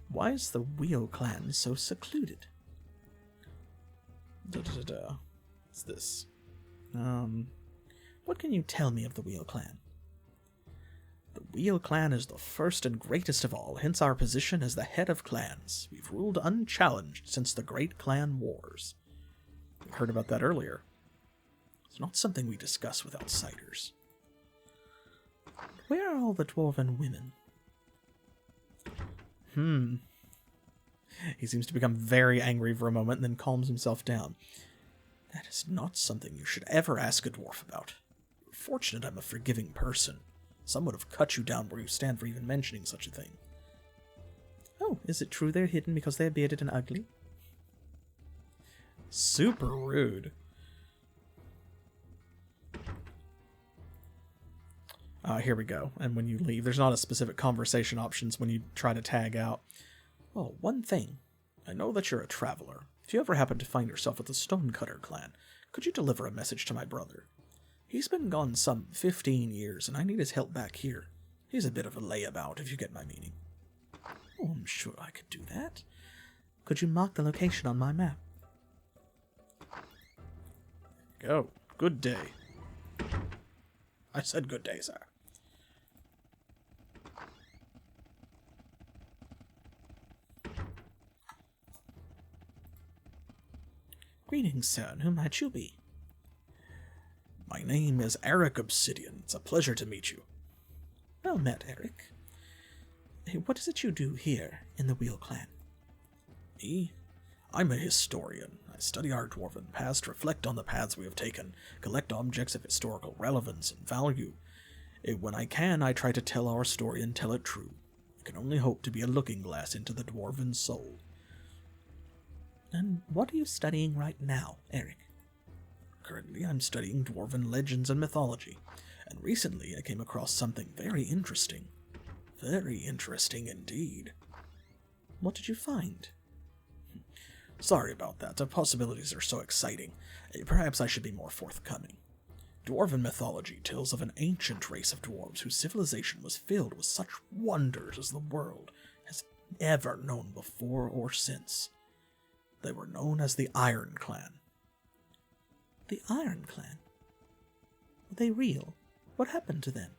Why is the Wheel Clan so secluded? What's this? What can you tell me of the Wheel Clan? The Wheel Clan is the first and greatest of all, hence our position as the head of clans. We've ruled unchallenged since the Great Clan Wars. We heard about that earlier. It's not something we discuss with outsiders. Where are all the dwarven women? He seems to become very angry for a moment and then calms himself down. That is not something you should ever ask a dwarf about. You're fortunate I'm a forgiving person. Some would have cut you down where you stand for even mentioning such a thing. Oh, is it true they're hidden because they're bearded and ugly? Super rude. Here we go. And when you leave, there's not a specific conversation options when you try to tag out. Oh, one thing. I know that you're a traveler. If you ever happen to find yourself with the Stonecutter clan, could you deliver a message to my brother? He's been gone some 15 years, and I need his help back here. He's a bit of a layabout, if you get my meaning. Oh, I'm sure I could do that. Could you mark the location on my map? Go. Good day. I said good day, sir. Greetings, sir, and who might you be? My name is Eric Obsidian. It's a pleasure to meet you. Well met, Eric. Hey, what is it you do here in the Wheel Clan? Me? I'm a historian. I study our dwarven past, reflect on the paths we have taken, collect objects of historical relevance and value. When I can, I try to tell our story and tell it true. I can only hope to be a looking glass into the dwarven soul. And what are you studying right now, Eric? Currently, I'm studying dwarven legends and mythology, and recently I came across something very interesting. Very interesting indeed. What did you find? Sorry about that. The possibilities are so exciting. Perhaps I should be more forthcoming. Dwarven mythology tells of an ancient race of dwarves whose civilization was filled with such wonders as the world has ever known before or since. They were known as the Iron Clan. The Iron Clan? Were they real? What happened to them?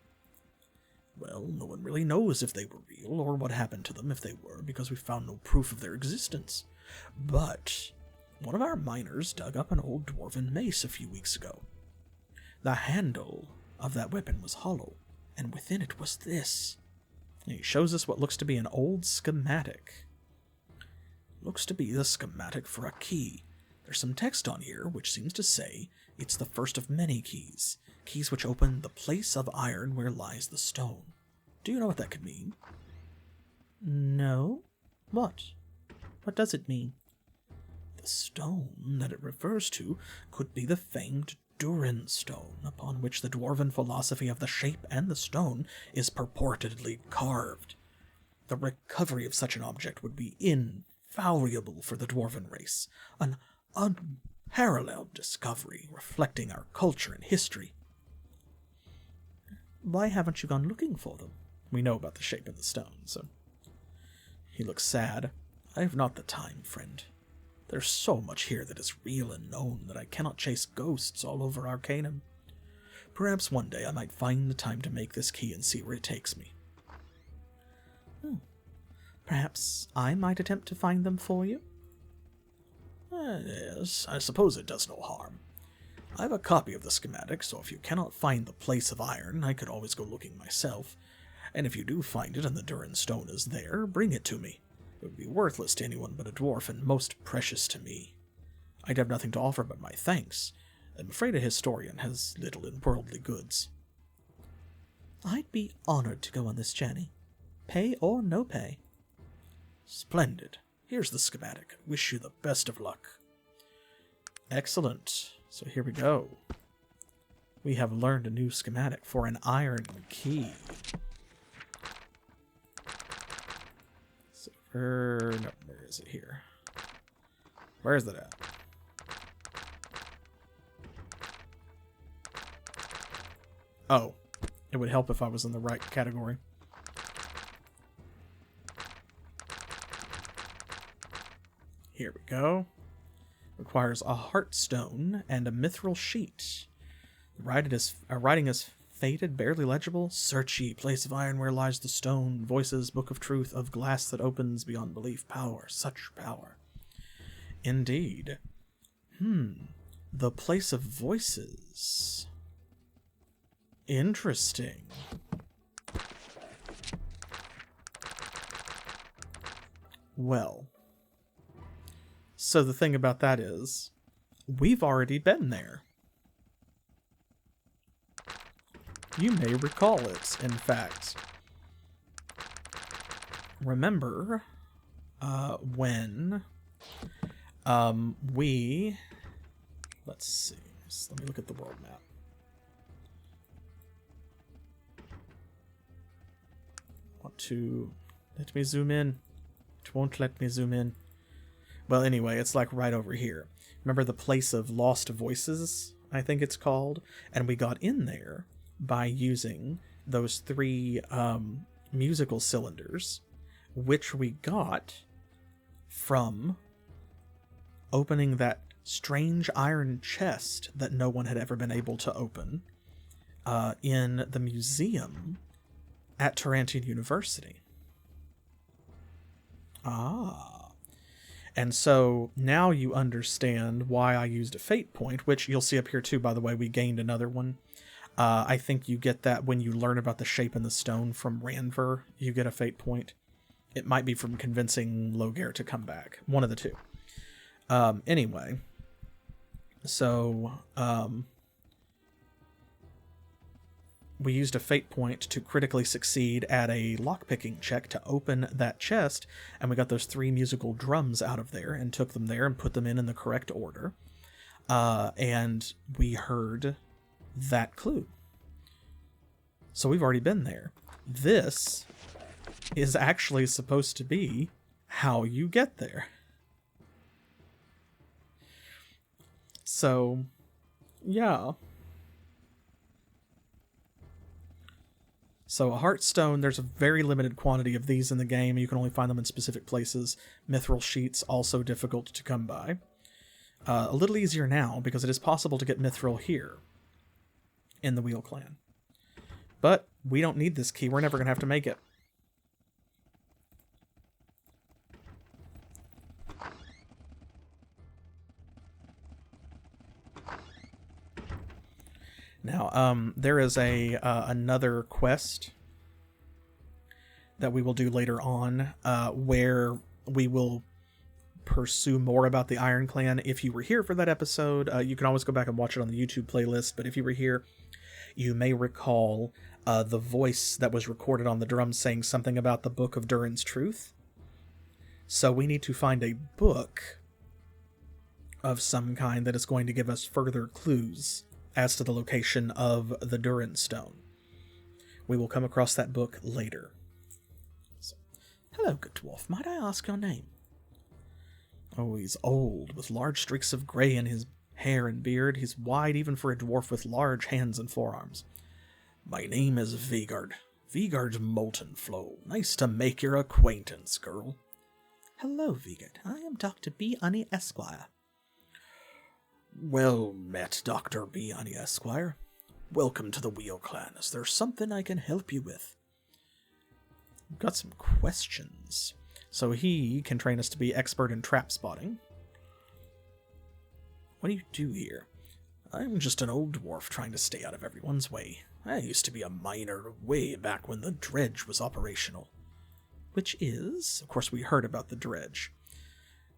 Well, no one really knows if they were real or what happened to them if they were, because we found no proof of their existence. But one of our miners dug up an old dwarven mace a few weeks ago. The handle of that weapon was hollow, and within it was this. He shows us what looks to be an old schematic. Looks to be the schematic for a key. There's some text on here which seems to say it's the first of many keys. Keys which open the place of iron where lies the stone. Do you know what that could mean? No. What? What does it mean? the stone that it refers to could be the famed Durin stone, upon which the dwarven philosophy of the shape and the stone is purportedly carved. The recovery of such an object would be invaluable for the dwarven race, an unparalleled discovery reflecting our culture and history. Why haven't you gone looking for them? We know about the shape of the stone, so... He looks sad. I have not the time, friend. There's so much here that is real and known that I cannot chase ghosts all over Arcanum. Perhaps one day I might find the time to make this key and see where it takes me. Perhaps I might attempt to find them for you? Yes, I suppose it does no harm. I have a copy of the schematic, so if you cannot find the place of iron, I could always go looking myself. And if you do find it and the Durin stone is there, bring it to me. It would be worthless to anyone but a dwarf and most precious to me. I'd have nothing to offer but my thanks. I'm afraid a historian has little in worldly goods. I'd be honored to go on this journey. Pay or no pay. Splendid. Here's the schematic. Wish you the best of luck. Excellent. So here we go. We have learned a new schematic for an iron key. So where is it here? Where is it at? Oh, it would help if I was in the right category. Here we go. Requires a heartstone and a mithril sheet. Writing is faded, barely legible. Search ye, place of iron where lies the stone. Voices, book of truth, of glass that opens beyond belief. Power, such power. Indeed. The place of voices. Interesting. Well. So the thing about that is, we've already been there. You may recall it, in fact. Remember, when, let's see, let me look at the world map. Let me zoom in. It won't let me zoom in. Well, anyway, it's like right over here. Remember the place of lost voices, I think it's called? And we got in there by using those 3 musical cylinders, which we got from opening that strange iron chest that no one had ever been able to open in the museum at Tarantian University. And so now you understand why I used a fate point, which you'll see up here too, by the way. We gained another one. I think you get that when you learn about the shape in the stone from Ranver, you get a fate point. It might be from convincing Loghaire to come back. One of the two. Anyway. So, we used a fate point to critically succeed at a lockpicking check to open that chest, and we got those 3 musical drums out of there and took them there and put them in the correct order. And we heard that clue. So we've already been there. This is actually supposed to be how you get there. So, yeah. So a heartstone, there's a very limited quantity of these in the game. You can only find them in specific places. Mithril sheets, also difficult to come by. A little easier now, because it is possible to get mithril here in the Wheel Clan. But we don't need this key. We're never going to have to make it. Now, there is another quest that we will do later on, where we will pursue more about the Iron Clan. If you were here for that episode, you can always go back and watch it on the YouTube playlist, but if you were here, you may recall the voice that was recorded on the drums saying something about the Book of Durin's Truth. So we need to find a book of some kind that is going to give us further clues as to the location of the Durin Stone. We will come across that book later. So, hello, good dwarf. Might I ask your name? Oh, he's old, with large streaks of grey in his hair and beard. He's wide even for a dwarf with large hands and forearms. My name is Vigard. Vigard's Molten Flow. Nice to make your acquaintance, girl. Hello, Vigard. I am Dr. B. Unni, Esquire. Well met, Dr. B. Unni, Esquire. Welcome to the Wheel Clan. Is there something I can help you with? We've got some questions. So he can train us to be expert in trap spotting. What do you do here? I'm just an old dwarf trying to stay out of everyone's way. I used to be a miner way back when the dredge was operational. Which is? Of course, we heard about the dredge.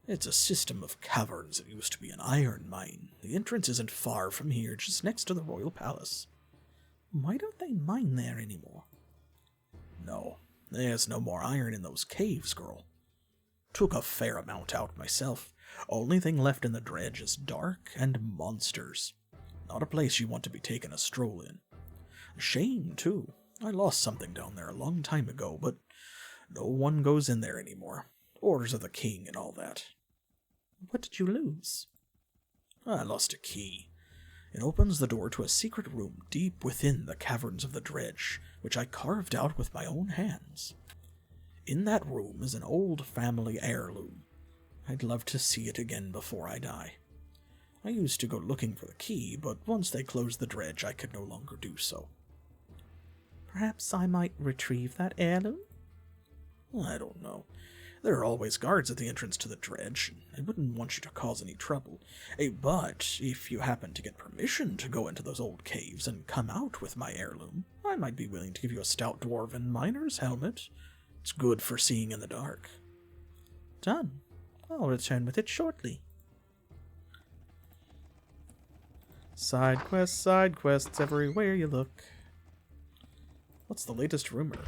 It's a system of caverns that used to be an iron mine. The entrance isn't far from here, just next to the royal palace. Why don't they mine there anymore? No, there's no more iron in those caves, girl. Took a fair amount out myself. Only thing left in the dredge is dark and monsters. Not a place you want to be taking a stroll in. A shame, too. I lost something down there a long time ago, but no one goes in there anymore. Orders of the king and all that. What did you lose? I lost a key. It opens the door to a secret room deep within the caverns of the dredge, which I carved out with my own hands. In that room is an old family heirloom. I'd love to see it again before I die. I used to go looking for the key, but once they closed the dredge, I could no longer do so. Perhaps I might retrieve that heirloom? I don't know. There are always guards at the entrance to the dredge, and I wouldn't want you to cause any trouble. But if you happen to get permission to go into those old caves and come out with my heirloom, I might be willing to give you a stout dwarven miner's helmet. It's good for seeing in the dark. Done. I'll return with it shortly. Side quests everywhere you look. What's the latest rumor?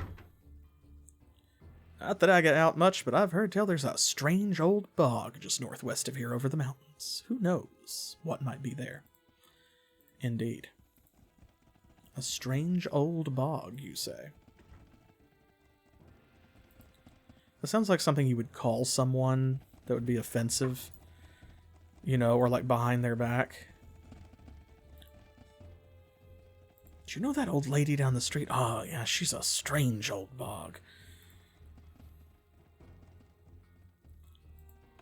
Not that I get out much, but I've heard tell there's a strange old bog just northwest of here over the mountains. Who knows what might be there? Indeed. A strange old bog, you say? That sounds like something you would call someone that would be offensive. You know, or like behind their back. Do you know that old lady down the street? Oh, yeah, she's a strange old bog.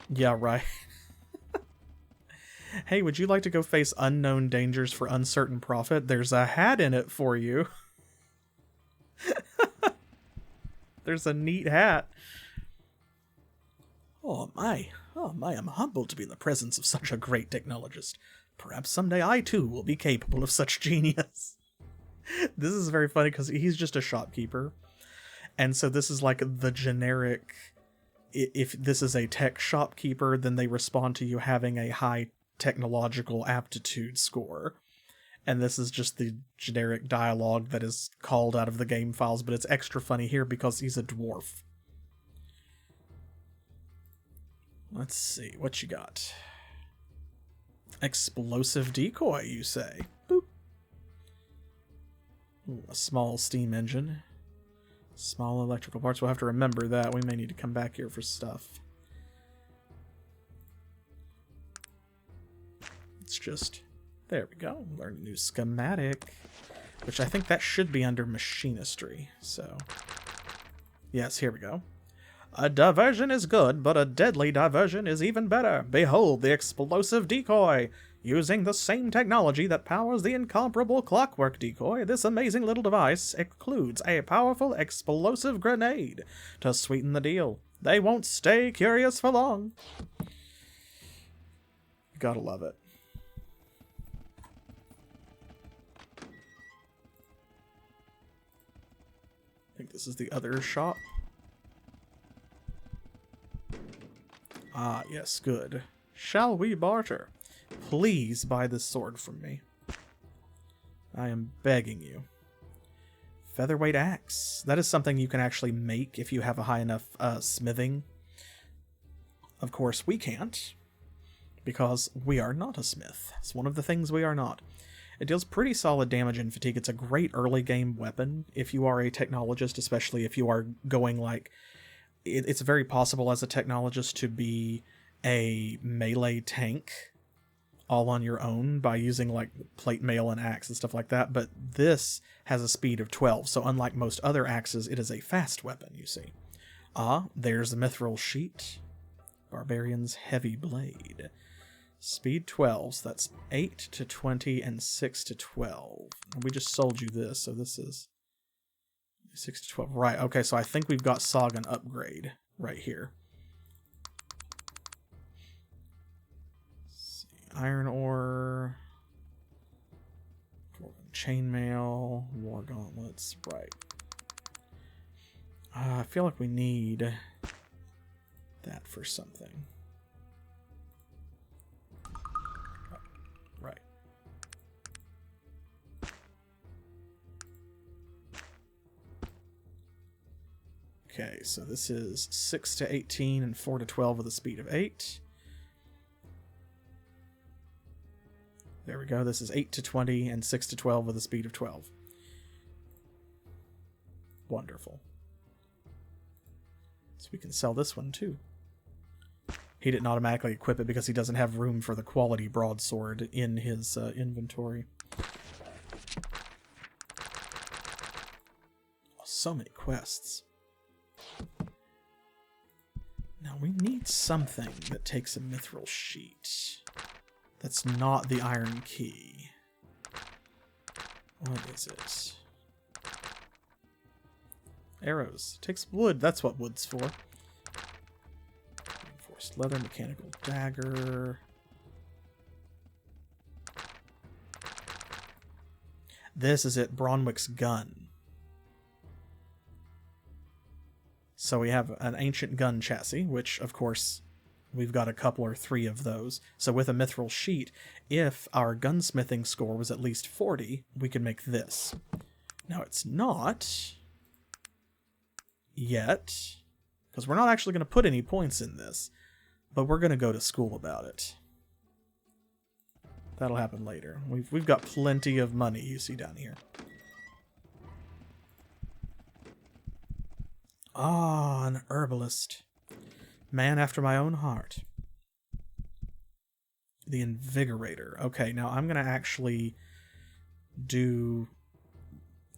Yeah, right. Hey, would you like to go face unknown dangers for uncertain profit? There's a hat in it for you. There's a neat hat. Oh my, I'm humbled to be in the presence of such a great technologist. Perhaps someday I too will be capable of such genius. This is very funny because he's just a shopkeeper. And so this is like the generic... If this is a tech shopkeeper, then they respond to you having a high technological aptitude score. And this is just the generic dialogue that is called out of the game files, but it's extra funny here because he's a dwarf. Let's see, what you got? Explosive decoy, you say? Boop. Ooh, a small steam engine. Small electrical parts. We'll have to remember that. We may need to come back here for stuff. It's just... There we go. Learn a new schematic. Which I think that should be under machinistry. So... Yes, here we go. A diversion is good, but a deadly diversion is even better. Behold the explosive decoy! Using the same technology that powers the incomparable clockwork decoy, this amazing little device includes a powerful explosive grenade to sweeten the deal. They won't stay curious for long. Gotta love it. I think this is the other shop. Ah, yes, good. Shall we barter? Please buy this sword from me. I am begging you. Featherweight axe. That is something you can actually make if you have a high enough smithing. Of course, we can't. because we are not a smith. It's one of the things we are not. It deals pretty solid damage and fatigue. It's a great early game weapon if you are a technologist, especially if you are going like... It's very possible as a technologist to be a melee tank all on your own by using like plate mail and axe and stuff like that, but this has a speed of 12, so unlike most other axes, it is a fast weapon, you see. There's the mithril sheet. Barbarian's heavy blade. Speed 12, so that's 8 to 20 and 6 to 12. We just sold you this, so this is 6 to 12. Right, okay, so I think we've got Sagan upgrade right here. Let's see. Iron ore. Chainmail. War gauntlets. Right. I feel like we need that for something. Right. Okay, so this is 6 to 18 and 4 to 12 with a speed of 8. There we go. This is 8 to 20 and 6 to 12 with a speed of 12. Wonderful. So we can sell this one too. He didn't automatically equip it because he doesn't have room for the quality broadsword in his inventory. Oh, so many quests. Now we need something that takes a mithril sheet. That's not the iron key. What is it? Arrows. Takes wood. That's what wood's for. Reinforced leather, mechanical dagger. This is it. Bronwick's gun. So we have an ancient gun chassis, which, of course, we've got a couple or 3 of those. So with a mithril sheet, if our gunsmithing score was at least 40, we could make this. Now it's not yet, because we're not actually going to put any points in this, but we're going to go to school about it. That'll happen later. We've got plenty of money, you see down here. Ah, an herbalist. Man after my own heart. The Invigorator. Okay, now I'm going to actually do,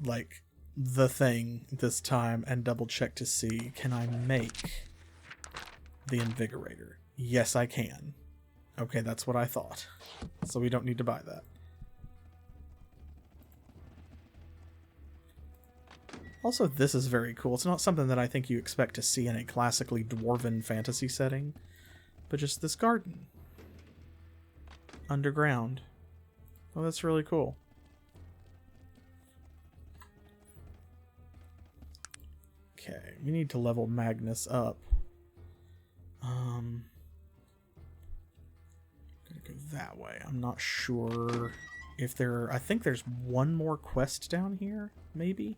like, the thing this time and double check to see, can I make the Invigorator? Yes, I can. Okay, that's what I thought. So we don't need to buy that. Also, this is very cool. It's not something that I think you expect to see in a classically dwarven fantasy setting, but just this garden. Underground. Oh, that's really cool. Okay, we need to level Magnus up. Gonna go that way. I'm not sure if there... I think there's one more quest down here, maybe?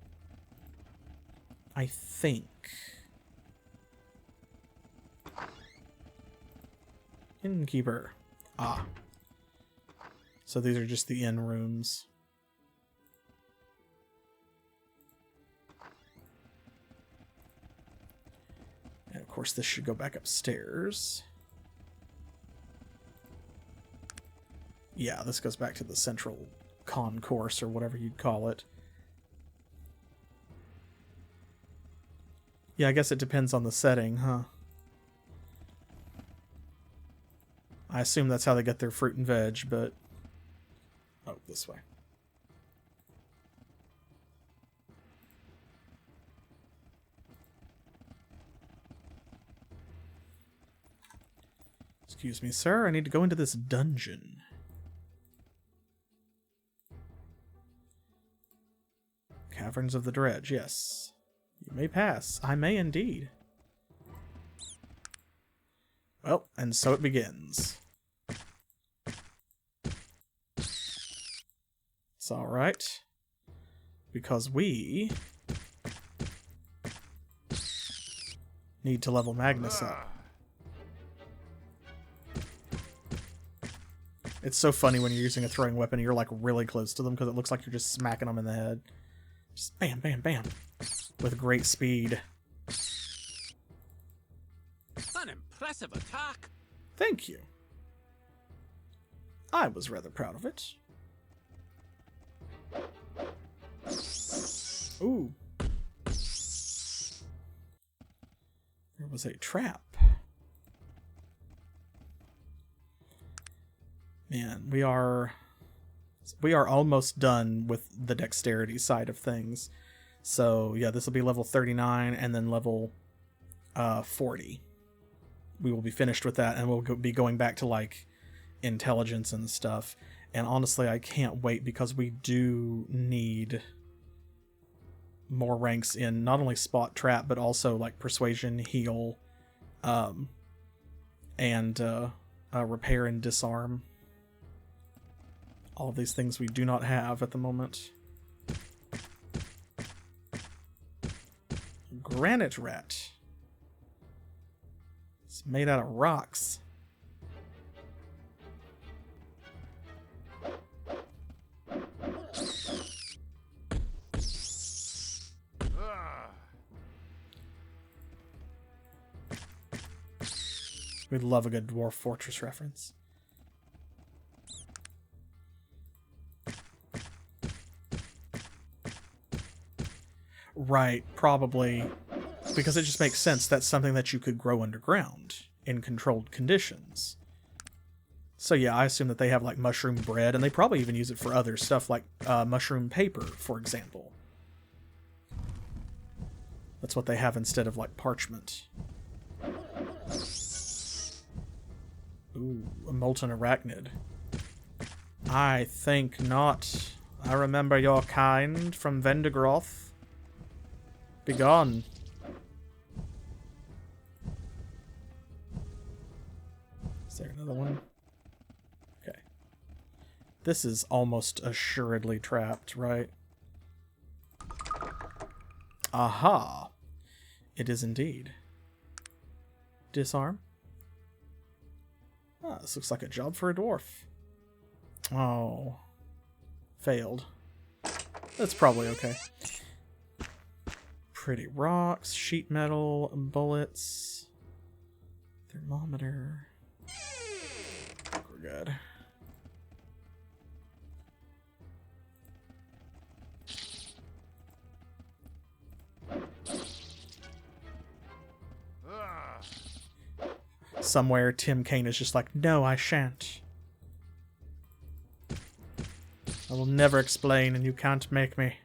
I think. Innkeeper. Ah. So these are just the inn rooms. And of course this should go back upstairs. Yeah, this goes back to the central concourse or whatever you'd call it. Yeah, I guess it depends on the setting, huh? I assume that's how they get their fruit and veg, but... Oh, this way. Excuse me, sir. I need to go into this dungeon. Caverns of the Dredge, yes. You may pass. I may indeed. Well, and so it begins. It's alright. Because we need to level Magnus up. It's so funny when you're using a throwing weapon and you're like really close to them because it looks like you're just smacking them in the head. Just bam, bam, bam. With great speed. An impressive attack. Thank you. I was rather proud of it. Ooh. There was a trap. Man, we are almost done with the dexterity side of things. So yeah, this will be level 39 and then level 40. We will be finished with that and we'll be going back to like intelligence and stuff. And honestly, I can't wait because we do need more ranks in not only spot trap but also like persuasion, heal, and repair and disarm. All of these things we do not have at the moment. Granite rat. It's made out of rocks. We'd love a good Dwarf Fortress reference. Right, probably. Because it just makes sense. That's something that you could grow underground in controlled conditions. So yeah, I assume that they have like mushroom bread, and they probably even use it for other stuff like mushroom paper, for example. That's what they have instead of like parchment. Ooh, a molten arachnid. I think not. I remember your kind from Vendigroth. Begone. Is there another one? Okay. This is almost assuredly trapped, right? Aha! It is indeed. Disarm. Ah, this looks like a job for a dwarf. Oh. Failed. That's probably okay. Pretty rocks, sheet metal, bullets, thermometer. We're good. Somewhere Tim Kaine is just like, no, I shan't. I will never explain and you can't make me.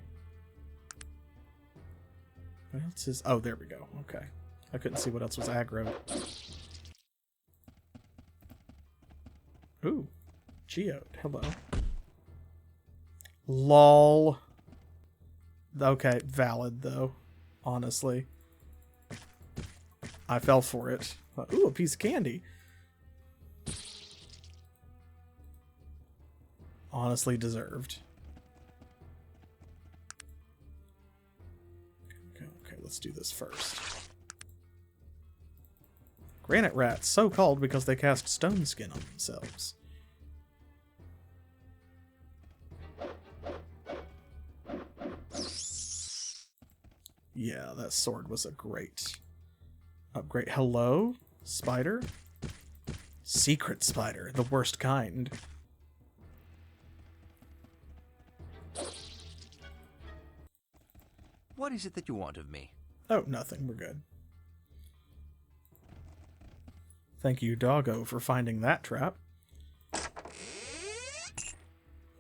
What else is... Oh, there we go. Okay. I couldn't see what else was aggro. Ooh. Geode. Hello. LOL. Okay, valid, though. Honestly. I fell for it. Ooh, a piece of candy. Honestly deserved. Okay, let's do this first. Granite rats, so called because they cast stone skin on themselves. Yeah, that sword was a great upgrade. Hello? Spider? Secret spider, the worst kind. What is it that you want of me? Oh, nothing. We're good. Thank you, doggo, for finding that trap.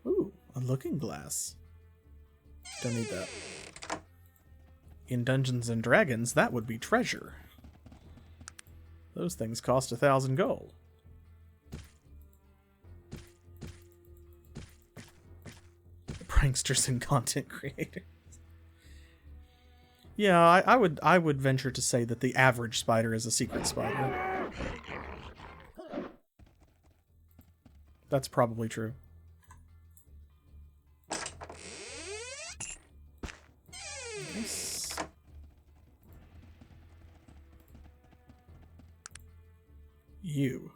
Ooh, a looking glass. Don't need that. In Dungeons and Dragons, that would be treasure. Those things cost 1,000 gold. Pranksters and content creators. Yeah, I would venture to say that the average spider is a secret spider. That's probably true. Nice. You,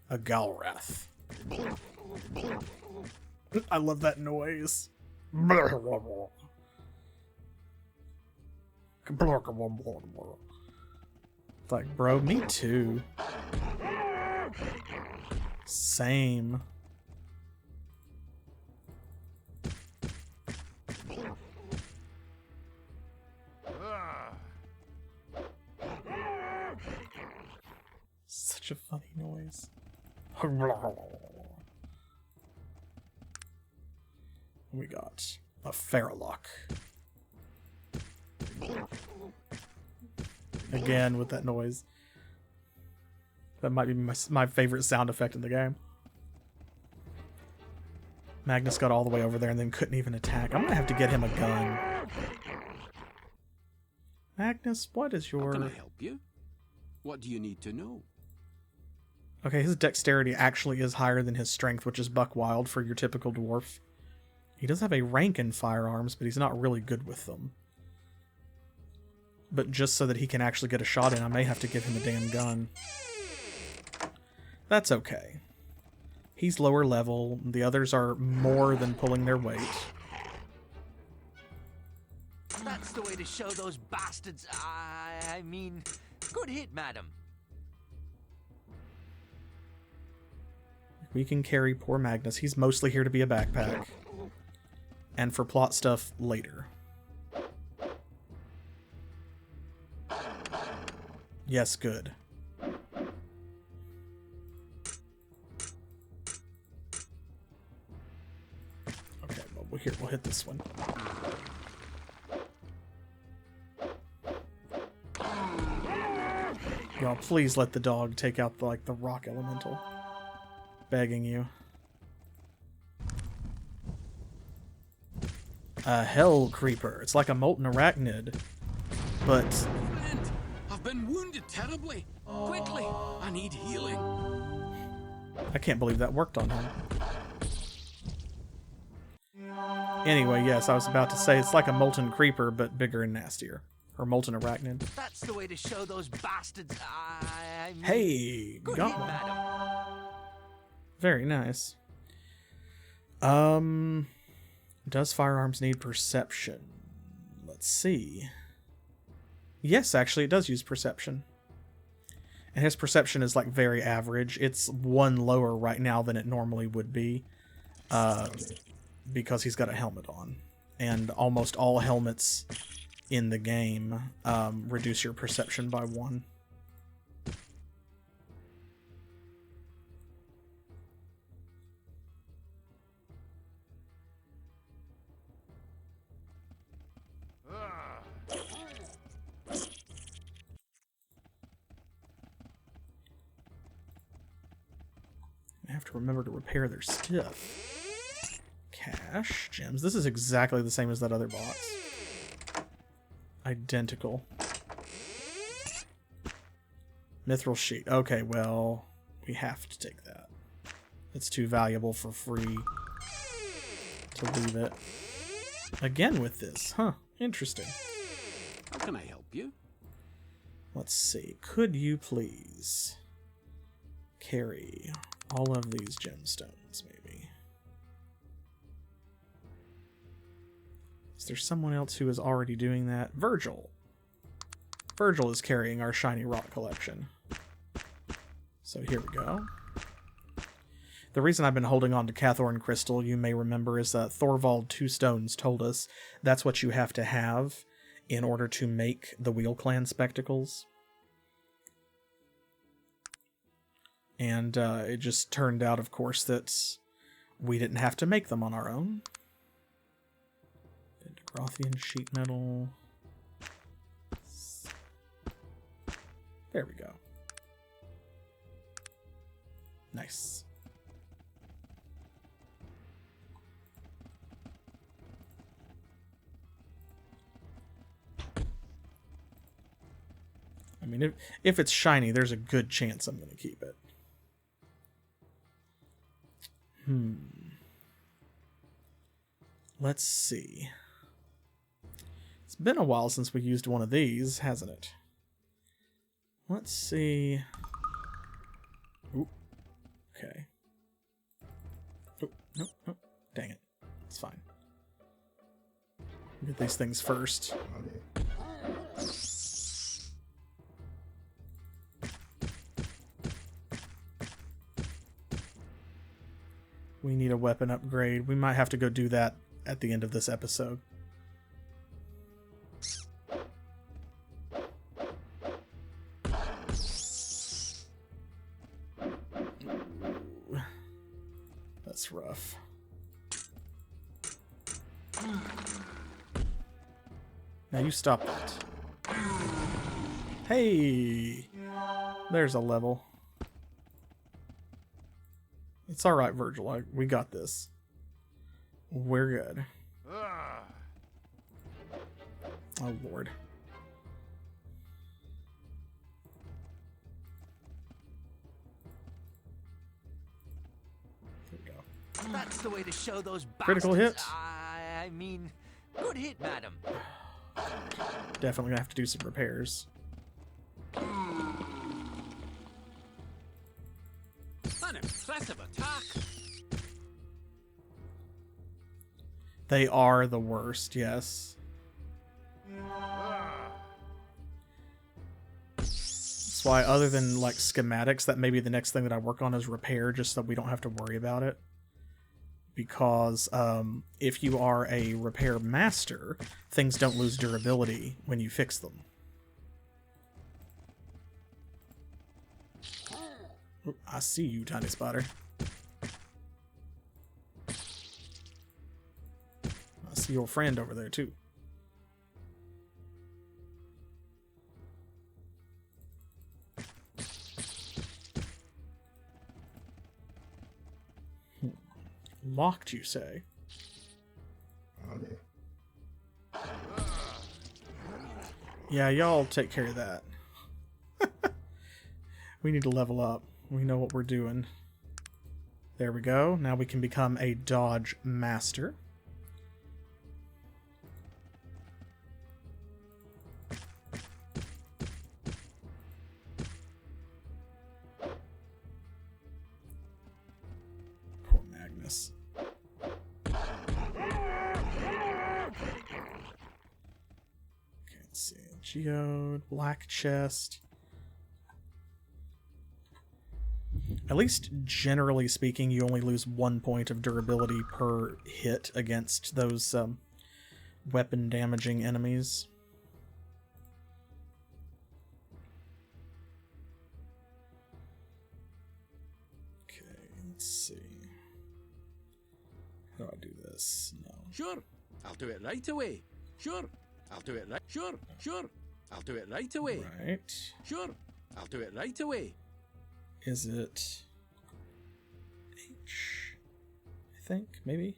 a Galrath. I love that noise. It's like, bro, me too. Same. Such a funny noise. We got a Faralock. Again with that noise. That might be my favorite sound effect in the game. Magnus got all the way over there and then couldn't even attack. I'm gonna have to get him a gun. Magnus, what is your... How can I help you? What do you need to know? Okay, his dexterity actually is higher than his strength, which is buck wild for your typical dwarf. He does have a rank in firearms, but he's not really good with them. But just so that he can actually get a shot in, I may have to give him a damn gun. That's okay. He's lower level. The others are more than pulling their weight. That's the way to show those bastards. I mean, good hit, madam. We can carry poor Magnus. He's mostly here to be a backpack. And for plot stuff later. Yes, good. Okay, well, here, we'll hit this one. Y'all, please let the dog take out the rock elemental. Begging you. A hell creeper. It's like a molten arachnid, but... Friend, I've been wounded terribly. Quickly, I need healing. I can't believe that worked on him. Anyway, yes, I was about to say it's like a molten creeper, but bigger and nastier. Or molten arachnid. That's the way to show those bastards. I mean, Hey, good got hit, one. madam. Very nice. Does firearms need perception? Let's see. Yes, actually, it does use perception. And his perception is like very average. It's one lower right now than it normally would be. Because he's got a helmet on. And almost all helmets in the game reduce your perception by 1. I have to remember to repair their stuff. Cash, gems. This is exactly the same as that other box. Identical. Mithril sheet. Okay, well, we have to take that. It's too valuable for free to leave it. Again with this. Huh. Interesting. How can I help you? Let's see. Could you please carry all of these gemstones, maybe? Is there someone else who is already doing that? Virgil. Virgil is carrying our shiny rock collection. So here we go. The reason I've been holding on to Cathorn Crystal, you may remember, is that Thorvald Two Stones told us that's what you have to have in order to make the Wheel Clan spectacles. And it just turned out, of course, that we didn't have to make them on our own. Grothian sheet metal. There we go. Nice. I mean, if it's shiny, there's a good chance I'm going to keep it. Let's see. It's been a while since we used one of these, hasn't it? Let's see. Ooh. Okay. Oh, nope, nope. Dang Get these things first. We need a weapon upgrade. We might have to go do that at the end of this episode. Ooh, that's rough. Now you stop that. Hey! There's a level. It's alright, Virgil. We got this. We're good. Oh, Lord. There we go. That's the way to show those bastards. Critical hit. I mean, good hit, madam. Definitely gonna have to do some repairs. An impressive attack. They are the worst, yes. That's why, other than like schematics, that may be the next thing that I work on is repair, just so we don't have to worry about it. Because if you are a repair master, things don't lose durability when you fix them. Oop, I see you, tiny spotter. I see your friend over there, too. Locked, you say? Yeah, y'all take care of that. We need to level up. We know what we're doing. There we go. Now we can become a dodge master. Poor Magnus. Okay, let's see. Geode, black chest. At least generally speaking, you only lose 1 point of durability per hit against those weapon damaging enemies. Okay, let's see. How do I do this? No. Sure, I'll do it right away. Sure, I'll do it right. Sure, I'll do it right away. Right. Sure, I'll do it right away. Is it H? I think, maybe?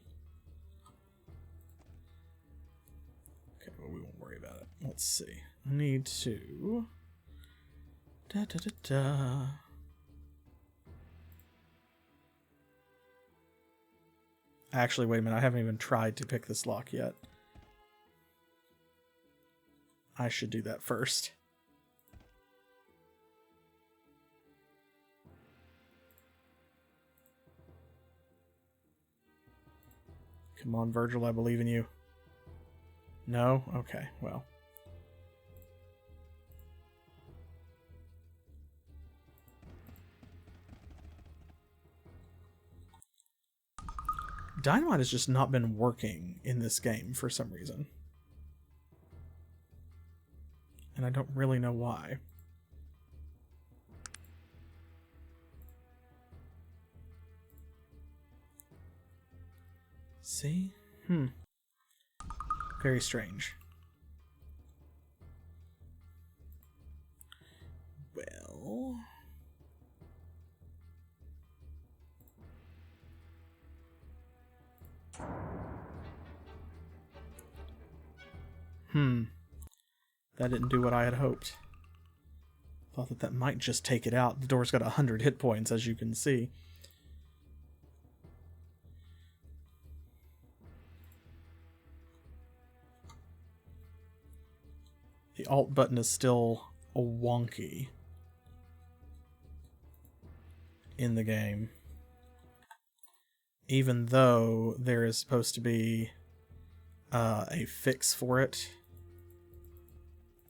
Okay, well, we won't worry about it. Let's see. I need to... Actually, wait a minute. I haven't even tried to pick this lock yet. I should do that first. Come on, Virgil, I believe in you. No? Okay, well. Dynamite has just not been working in this game for some reason. And I don't really know why. See? Very strange. Well... That didn't do what I had hoped. Thought that might just take it out. The door's got 100 hit points, as you can see. The Alt button is still wonky in the game. Even though there is supposed to be a fix for it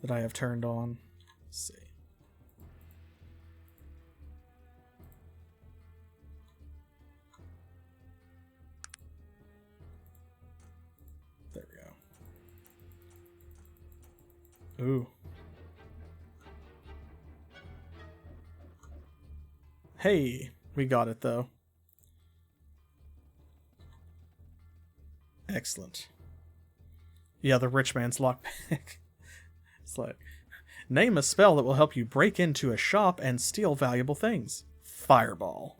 that I have turned on. Let's see. There we go. Ooh. Hey, we got it though. Excellent. Yeah, the rich man's lockpick. It's like, name a spell that will help you break into a shop and steal valuable things. Fireball.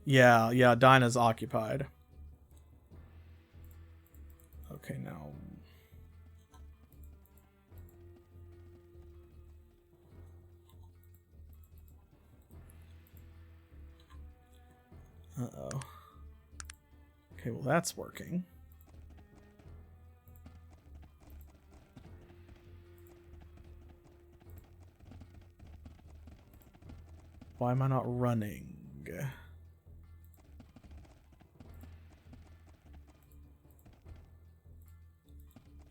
Yeah, Dinah's occupied. Okay, now... Uh-oh. Okay, well that's working. Why am I not running?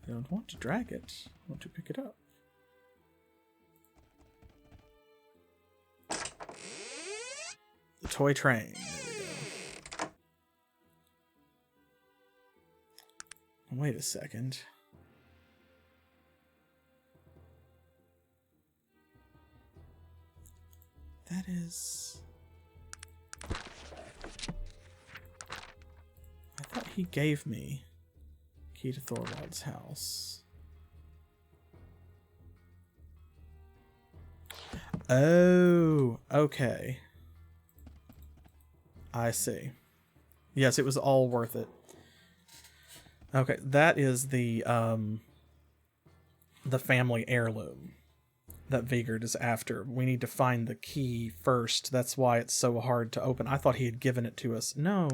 I don't want to drag it. I want to pick it up. The toy train. There we go. Wait a second. That is... I thought he gave me key to Thorwald's house. Oh, okay. I see. Yes, it was all worth it. Okay, that is the family heirloom that Vigard is after. We need to find the key first. That's why it's so hard to open. I thought he had given it to us. No.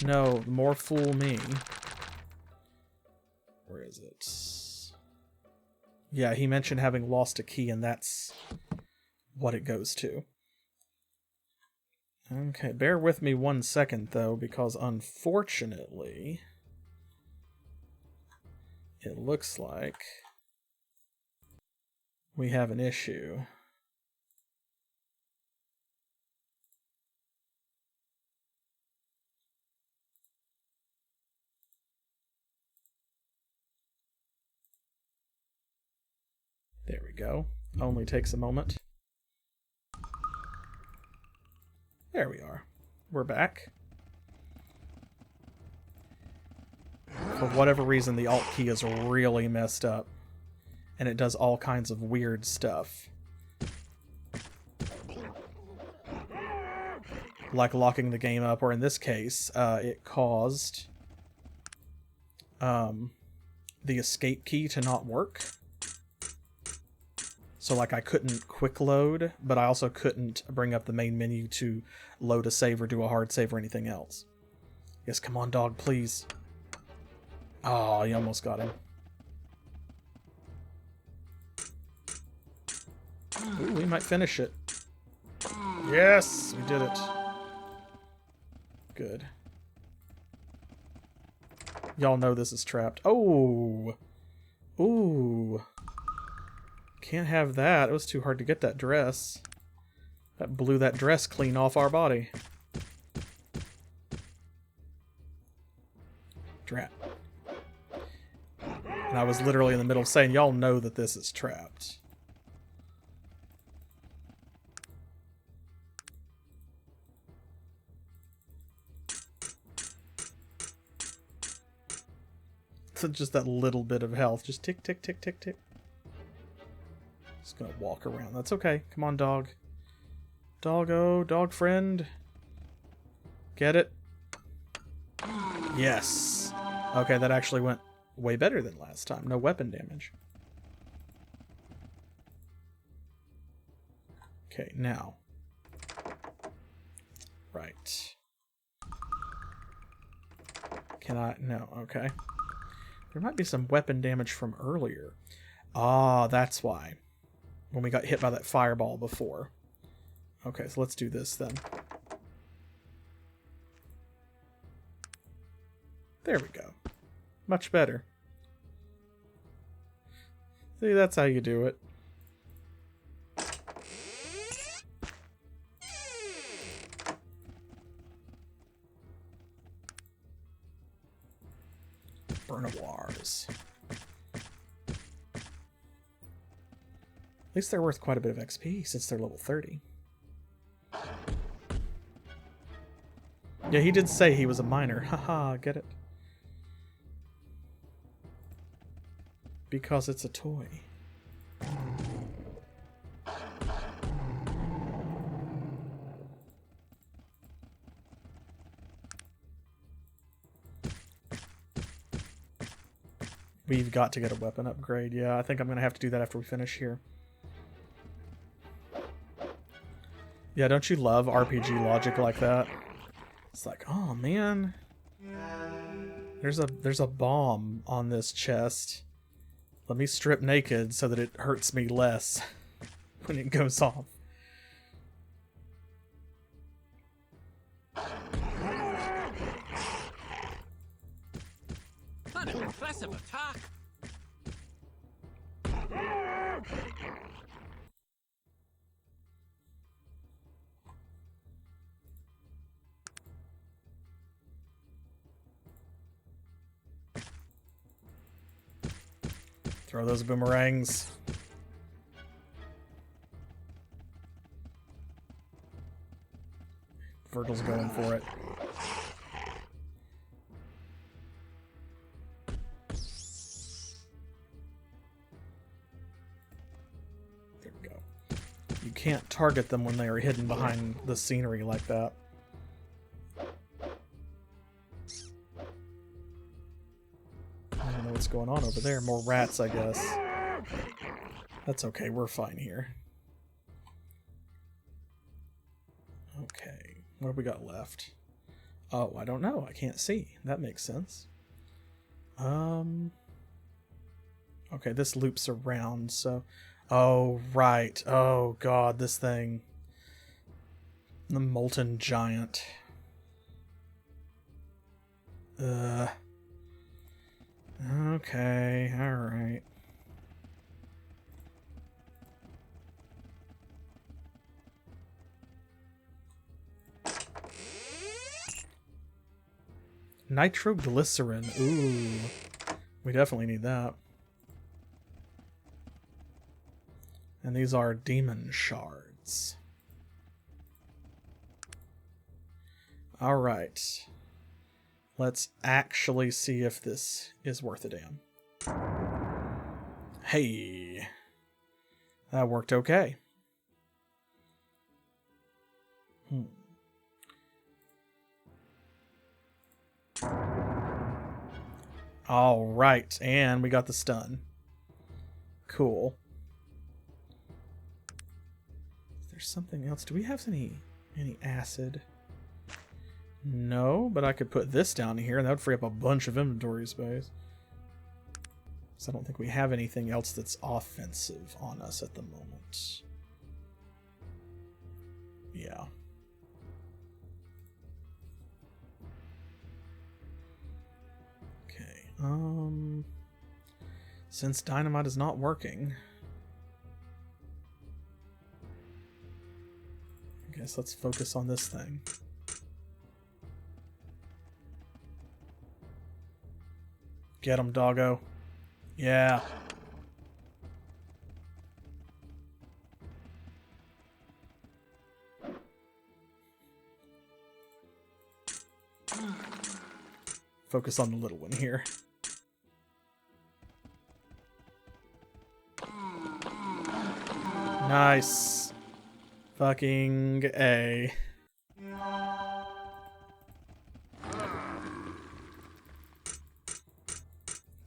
No, more fool me. Where is it? Yeah, he mentioned having lost a key, and that's what it goes to. Okay, bear with me 1 second, though, because unfortunately, it looks like we have an issue. There we go. Only takes a moment. There we are. We're back. For whatever reason, the alt key is really messed up. And it does all kinds of weird stuff. Like locking the game up, or in this case, it caused the escape key to not work. So like I couldn't quick load, but I also couldn't bring up the main menu to load a save or do a hard save or anything else. Yes, come on, dog, please. Oh, you almost got him. Ooh, we might finish it. Yes, we did it. Good. Y'all know this is trapped. Oh! Ooh. Can't have that. It was too hard to get that dress. That blew that dress clean off our body. Drat. And I was literally in the middle of saying, y'all know that this is trapped. So just that little bit of health. Just tick, tick, tick, tick, tick. Just gonna walk around. That's okay. Come on, dog. Doggo, dog friend. Get it? Yes. Okay, that actually went way better than last time. No weapon damage. Okay, now. Right. Can I? No, okay. There might be some weapon damage from earlier. Ah, that's why. When we got hit by that fireball before. Okay, so let's do this then. There we go. Much better. See, that's how you do it. Burnavoirs. At least they're worth quite a bit of XP since they're level 30. Yeah, he did say he was a miner. Haha, get it? Because it's a toy. We've got to get a weapon upgrade. Yeah, I think I'm going to have to do that after we finish here. Yeah, don't you love RPG logic like that? It's like, oh man, there's a bomb on this chest. Let me strip naked so that it hurts me less when it goes off. An impressive attack. Throw those boomerangs. Virgil's going for it. There we go. You can't target them when they are hidden behind the scenery like that. I don't know what's going on over there. More rats, I guess. That's okay, we're fine here. Okay, what have we got left? Oh, I don't know. I can't see. That makes sense. Okay, this loops around, so... Oh, right. Oh, God, this thing. The Molten Giant. Okay, alright. Nitroglycerin. Ooh. We definitely need that. And these are demon shards. Alright. Let's actually see if this is worth a damn. Hey. That worked okay. Alright, and we got the stun. Cool. There's something else. Do we have any acid? No, but I could put this down here and that would free up a bunch of inventory space. So I don't think we have anything else that's offensive on us at the moment. Yeah. Okay, since dynamite is not working, I guess let's focus on this thing. Get him, doggo. Yeah. Focus on the little one here. Nice. Fucking A.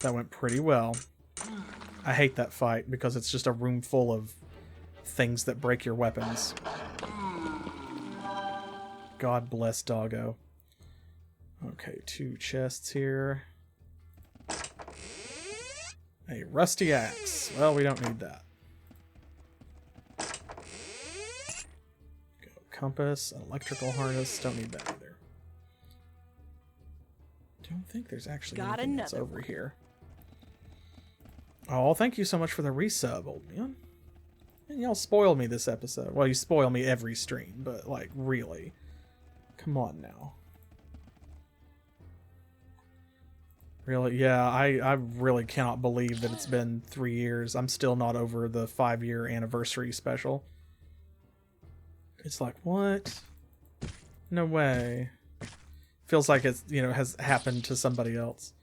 That went pretty well. I hate that fight because it's just a room full of things that break your weapons. God bless doggo. Okay, 2 chests here. A rusty axe. Well, we don't need that. Go compass, an electrical harness. Don't need that either. Don't think there's actually Got anything else another over one. here. Oh, thank you so much for the resub, old man. And y'all spoiled me this episode. Well, you spoil me every stream, but, like, really. Come on now. Really? Yeah, I really cannot believe that it's been 3 years. I'm still not over the 5-year anniversary special. It's like, what? No way. Feels like it's, you know, has happened to somebody else.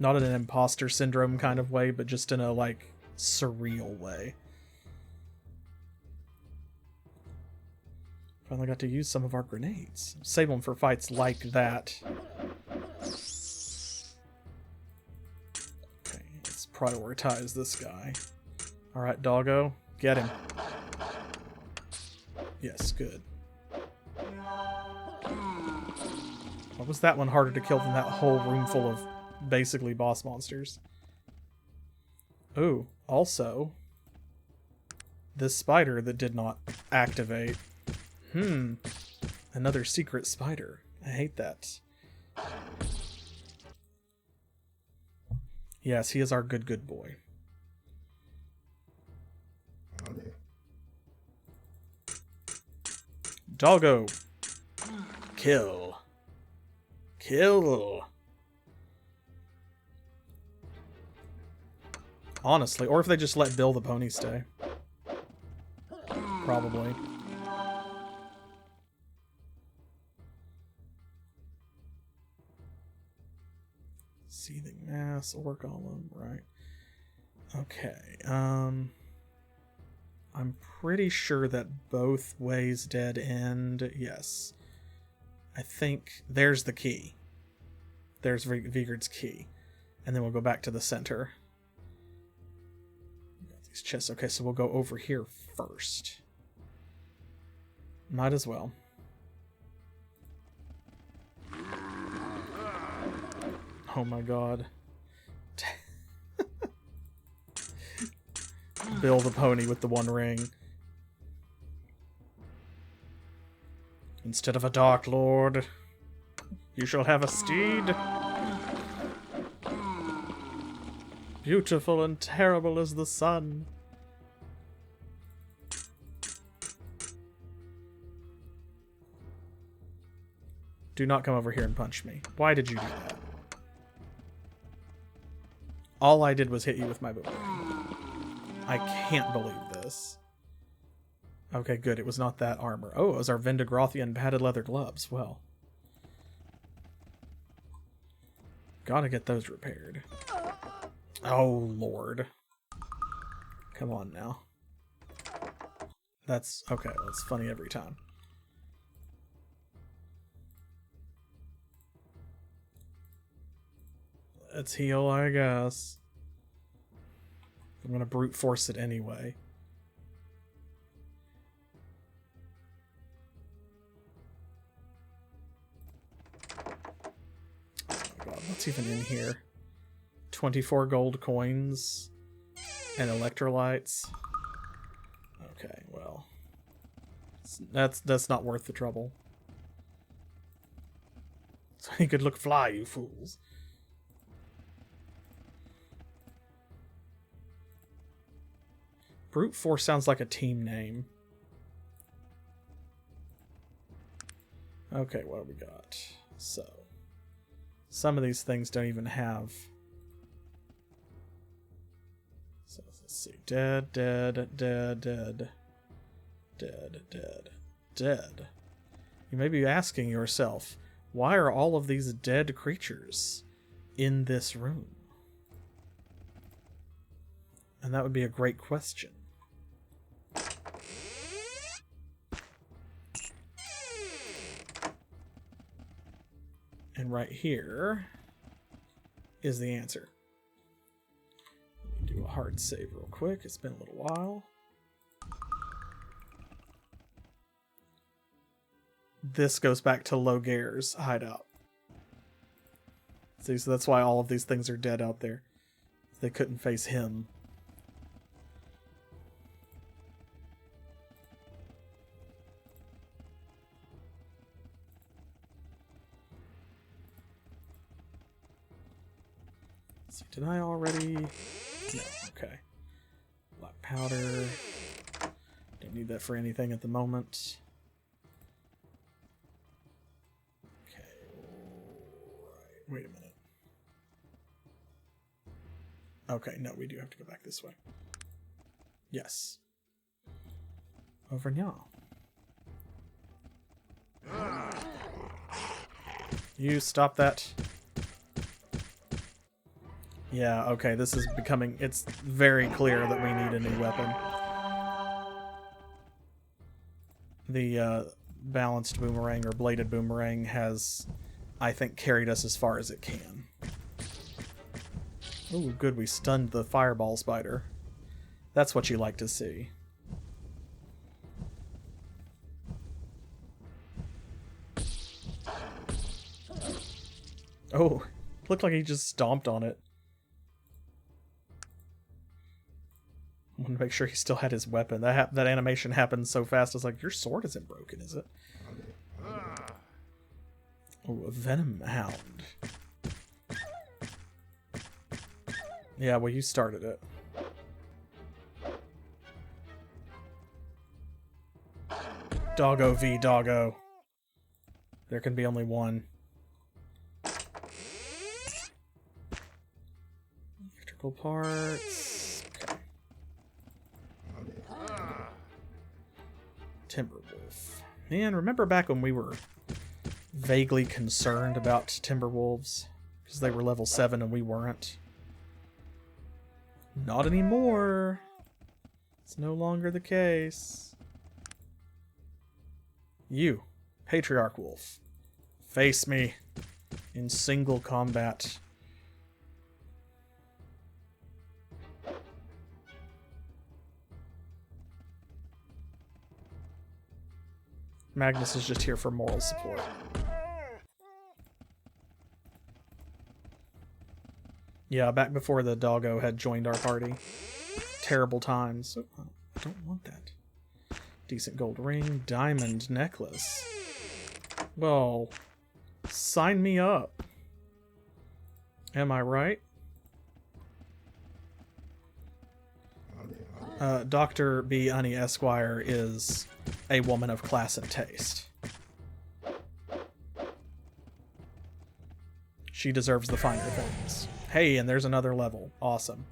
Not in an imposter syndrome kind of way, but just in a, like, surreal way. Finally got to use some of our grenades. Save them for fights like that. Okay, let's prioritize this guy. Alright, doggo. Get him. Yes, good. Why was that one harder to kill than that whole room full of basically boss monsters? Ooh, also, this spider that did not activate. Another secret spider. I hate that. Yes, he is our good boy. Doggo. Kill. Kill. Honestly, or if they just let Bill the pony stay. Probably. Seething mass, ore golem, right. Okay, I'm pretty sure that both ways dead end. Yes. I think there's the key. There's Vigard's key. And then we'll go back to the center. Got these chests. Okay, so we'll go over here first. Might as well. Oh my god. Bill the pony with the one ring. Instead of a Dark Lord, you shall have a steed. Beautiful and terrible as the sun. Do not come over here and punch me. Why did you do that? All I did was hit you with my boomerang. I can't believe this. Okay, good. It was not that armor. Oh, it was our Vendigrothian padded leather gloves. Well. Gotta get those repaired. Oh, Lord. Come on now. That's... okay, well, it's funny every time. Let's heal, I guess. I'm gonna brute force it anyway. Oh my god, what's even in here? 24 gold coins and electrolytes. Okay, well, that's not worth the trouble. So you could look fly, you fools. Brute Force sounds like a team name. Okay, what do we got? So, some of these things don't even have... so, let's see. Dead, dead, dead, dead. Dead, dead, dead. You may be asking yourself, why are all of these dead creatures in this room? And that would be a great question. And right here is the answer. Let me do a hard save real quick. It's been a little while. This goes back to Loghaire's hideout. See, so that's why all of these things are dead out there. They couldn't face him. see, did I already? No, okay. Black powder. Don't need that for anything at the moment. Okay, right. Wait a minute. Okay, no, we do have to go back this way. Yes. Over now. You stop that. Yeah, okay, this is becoming... It's very clear that we need a new weapon. The balanced boomerang or bladed boomerang has, I think, carried us as far as it can. Ooh, good, we stunned the fireball spider. That's what you like to see. Oh, looked like he just stomped on it. I want to make sure he still had his weapon. That animation happened so fast, I was like, your sword isn't broken, is it? Oh, a venom hound. Yeah, well, you started it. Doggo v doggo. There can be only one. Electrical parts. Okay. Timberwolf. Man, remember back when we were vaguely concerned about Timberwolves? Because they were level 7 and we weren't. Not anymore. It's no longer the case. You, Patriarch Wolf, face me in single combat. Magnus is just here for moral support. Yeah, back before the doggo had joined our party. Terrible times. Oh, I don't want that. Decent gold ring, diamond necklace. Well, sign me up. Am I right? Dr. B. Unni Esquire is a woman of class and taste. She deserves the finer things. Hey, and there's another level. Awesome.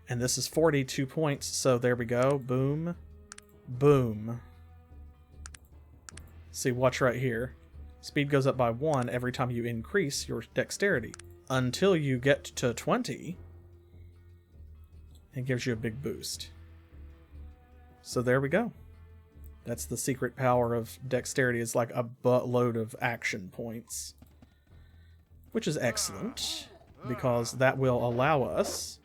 And this is 42 points, so there we go. Boom. Boom. See, watch right here. Speed goes up by 1 every time you increase your dexterity. Until you get to 20, it gives you a big boost. So there we go. That's the secret power of dexterity. It's like a buttload of action points. Which is excellent, because that will allow us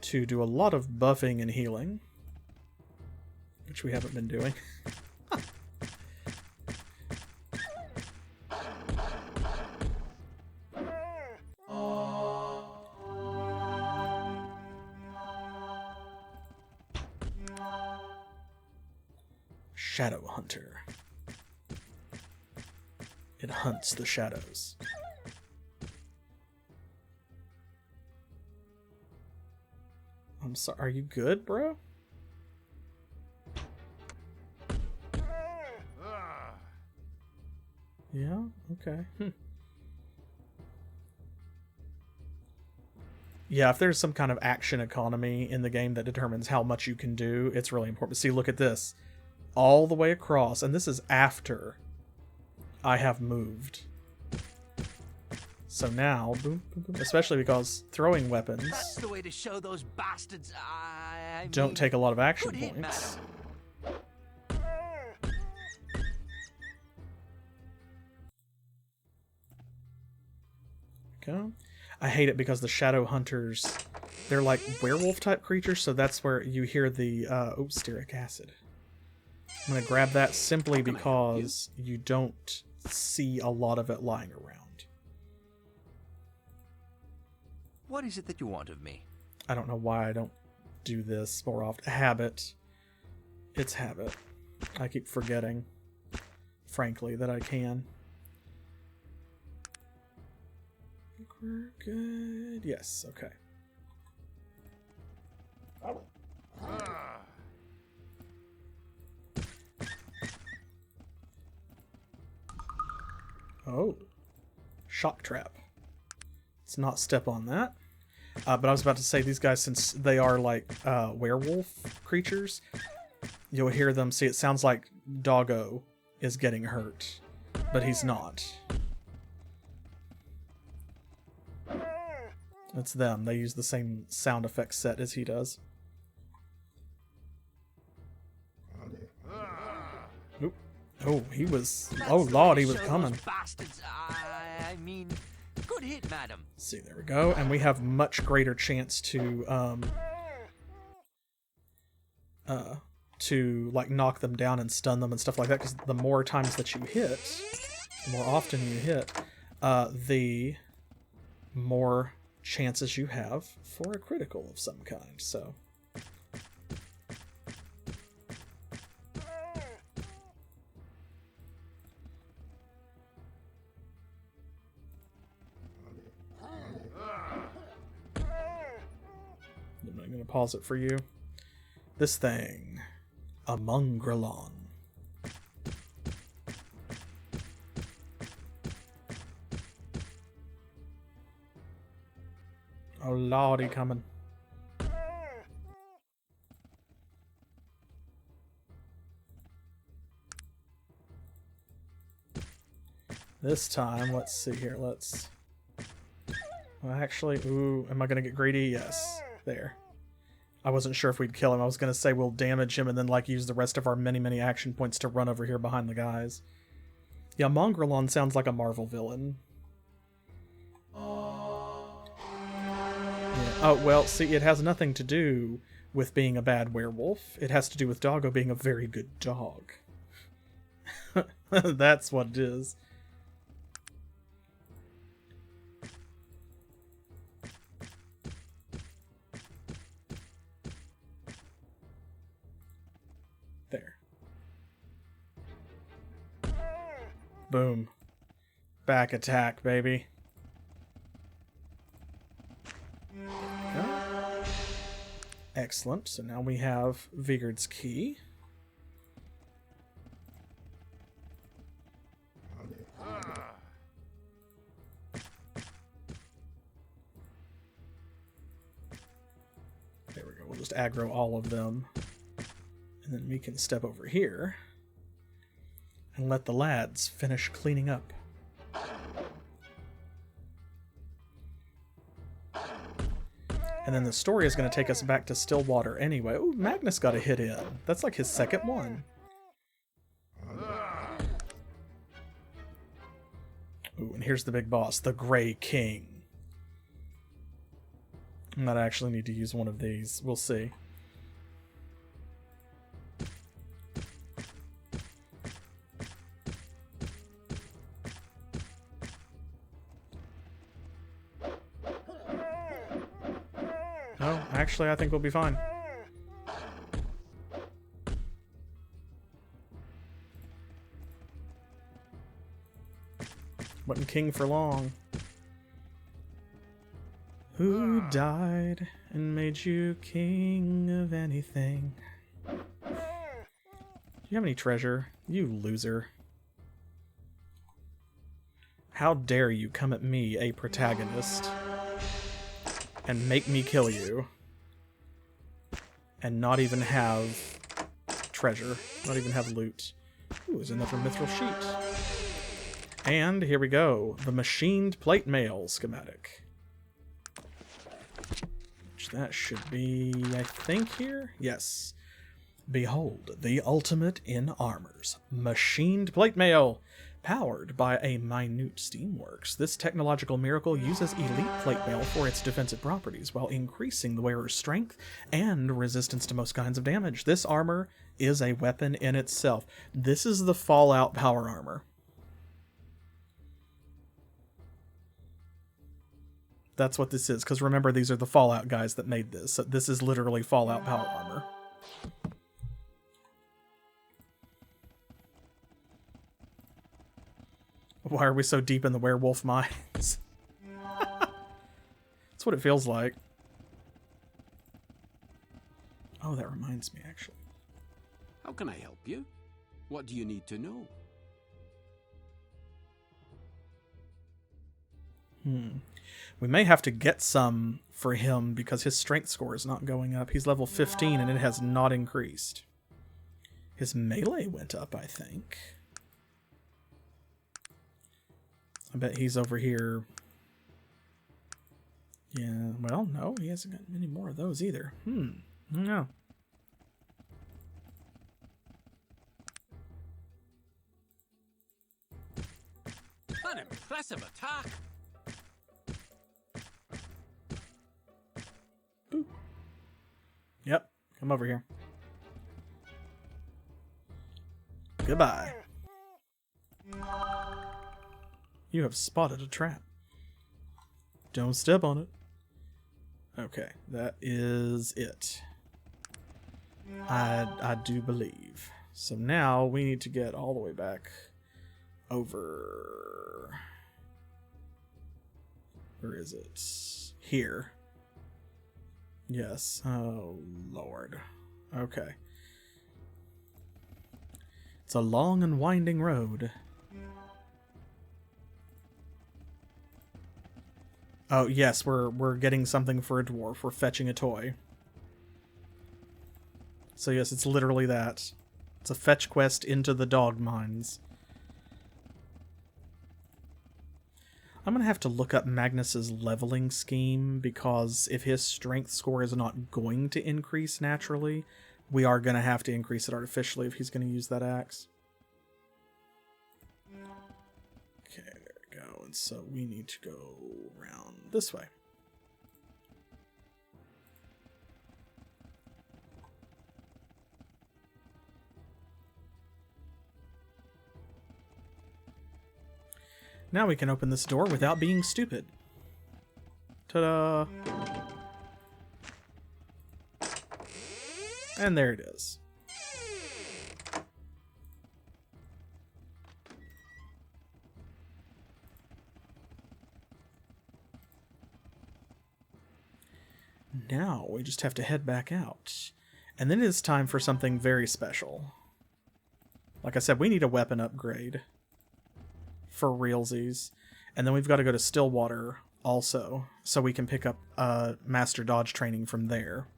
to do a lot of buffing and healing. Which we haven't been doing. Shadow Hunter. It hunts the shadows. I'm sorry, are you good, bro? Yeah, okay. Yeah, if there's some kind of action economy in the game that determines how much you can do, it's really important. See, look at this. All the way across, and this is after I have moved. So now, boom, boom, boom, especially because throwing weapons That's the way to show those bastards. I don't mean, take a lot of action good hit, points. Go. I hate it because the shadow hunters, they're like werewolf type creatures, so that's where you hear the stearic acid. I'm going to grab that simply because you don't see a lot of it lying around. What is it that you want of me? I don't know why I don't do this more often. Habit. It's habit. I keep forgetting, frankly, that I can. We're good. Yes, okay. Oh. Shock trap. Let's not step on that. But I was about to say, these guys, since they are like werewolf creatures, you'll hear them. See, it sounds like Doggo is getting hurt, but he's not. It's them. They use the same sound effect set as he does. Oop. Oh, he was... Oh, Lord, he was coming. Bastards, I mean, good hit, madam. See, there we go. And we have much greater chance to like knock them down and stun them and stuff like that, because the more times that you hit, the more often you hit, the more chances you have for a critical of some kind. So I'm going to pause it for you. This thing, a Mongrelon. Oh lordy, coming. This time, let's see here, let's... Well, actually, ooh, am I going to get greedy? Yes. There. I wasn't sure if we'd kill him. I was going to say we'll damage him and then like use the rest of our many action points to run over here behind the guys. Yeah, Mongrelon sounds like a Marvel villain. Oh, well, see, it has nothing to do with being a bad werewolf. It has to do with Doggo being a very good dog. That's what it is. There. Boom. Back attack, baby. Excellent. So now we have Vigard's Key. There we go. We'll just aggro all of them. And then we can step over here and let the lads finish cleaning up. And then the story is going to take us back to Stillwater anyway. Ooh, Magnus got a hit in. That's like his second one. Ooh, and here's the big boss, the Grey King. I might actually need to use one of these. We'll see. No, actually, I think we'll be fine. Wasn't king for long. Who died and made you king of anything? Do you have any treasure? You loser. How dare you come at me, a protagonist, and make me kill you, and not even have treasure, not even have loot. Ooh, there's another mithril sheet. And here we go, the machined plate mail schematic. Which that should be, I think, here? Yes. Behold, the ultimate in armors. Machined plate mail. Powered by a minute steamworks, this technological miracle uses elite plate mail for its defensive properties while increasing the wearer's strength and resistance to most kinds of damage. This armor is a weapon in itself. This is the Fallout power armor. That's what this is, because remember, these are the Fallout guys that made this. So this is literally Fallout power armor. Why are we so deep in the werewolf mines? That's what it feels like. Oh, that reminds me, actually. How can I help you? What do you need to know? We may have to get some for him because his strength score is not going up. He's level 15 and it has not increased. His melee went up, I think. I bet he's over here. Yeah, well, no, he hasn't got many more of those either. No. An impressive attack! Boop. Yep, come over here. Goodbye. You have spotted a trap. Don't step on it. Okay, that is it. I do believe. So now we need to get all the way back over. Where is it? Here. Yes. Oh, Lord. Okay. It's a long and winding road. Oh, yes, we're getting something for a dwarf. We're fetching a toy. So yes, it's literally that. It's a fetch quest into the dog mines. I'm going to have to look up Magnus's leveling scheme, because if his strength score is not going to increase naturally, we are going to have to increase it artificially if he's going to use that axe. Okay, there we go. And so we need to go around this way. Now we can open this door without being stupid. Ta-da! And there it is. Now we just have to head back out. And then it is time for something very special. Like I said, we need a weapon upgrade. For realsies. And then we've got to go to Stillwater also, so we can pick up Master Dodge training from there.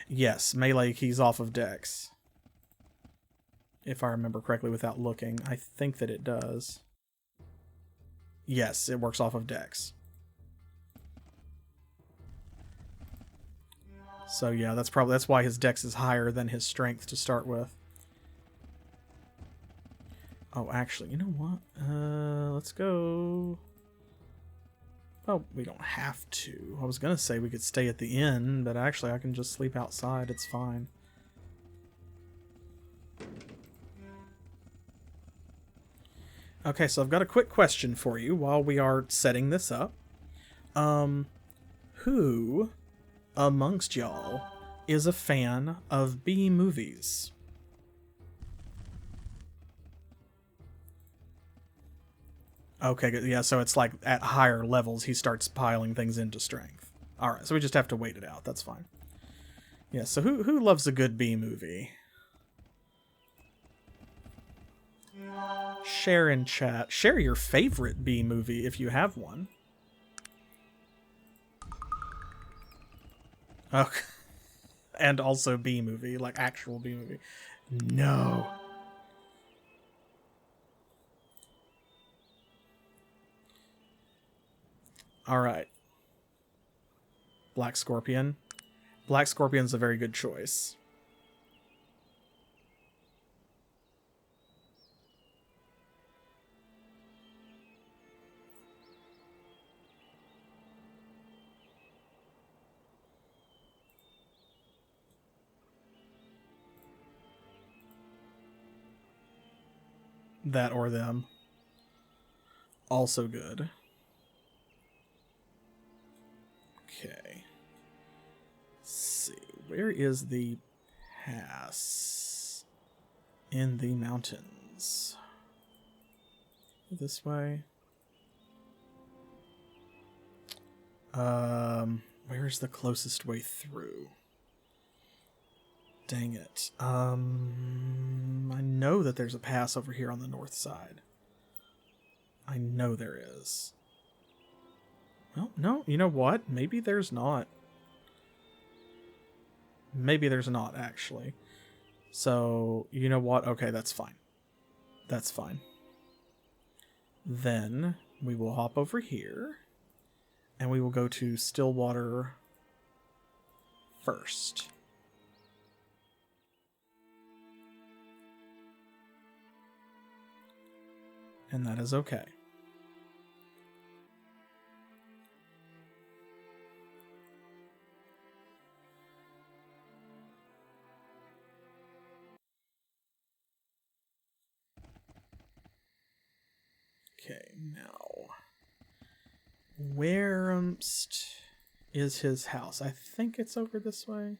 Yes, melee keys off of Dex. If I remember correctly without looking. I think that it does. Yes, it works off of Dex. So yeah, that's why his Dex is higher than his strength to start with. Oh, actually, you know what? Let's go. Oh, we don't have to. I was gonna say we could stay at the inn, but actually I can just sleep outside. It's fine. Okay, so I've got a quick question for you while we are setting this up. Who amongst y'all is a fan of B movies? Okay, good. Yeah, so it's like at higher levels he starts piling things into strength. Alright, so we just have to wait it out. That's fine. Yeah, so who loves a good B movie? Share in chat. Share your favorite B movie if you have one. Okay. And also B movie, like actual B movie. No. Alright. Black Scorpion. Black Scorpion's a very good choice. That or them. Also good. Okay. Let's see. Where is the pass? In the mountains. This way. Where's the closest way through? Dang it. I know that there's a pass over here on the north side. I know there is. Well, no, you know what? Maybe there's not. Maybe there's not, actually. So, you know what? Okay, that's fine. That's fine. Then we will hop over here, and we will go to Stillwater first. And that is okay. Okay, now, where'st is his house? I think it's over this way.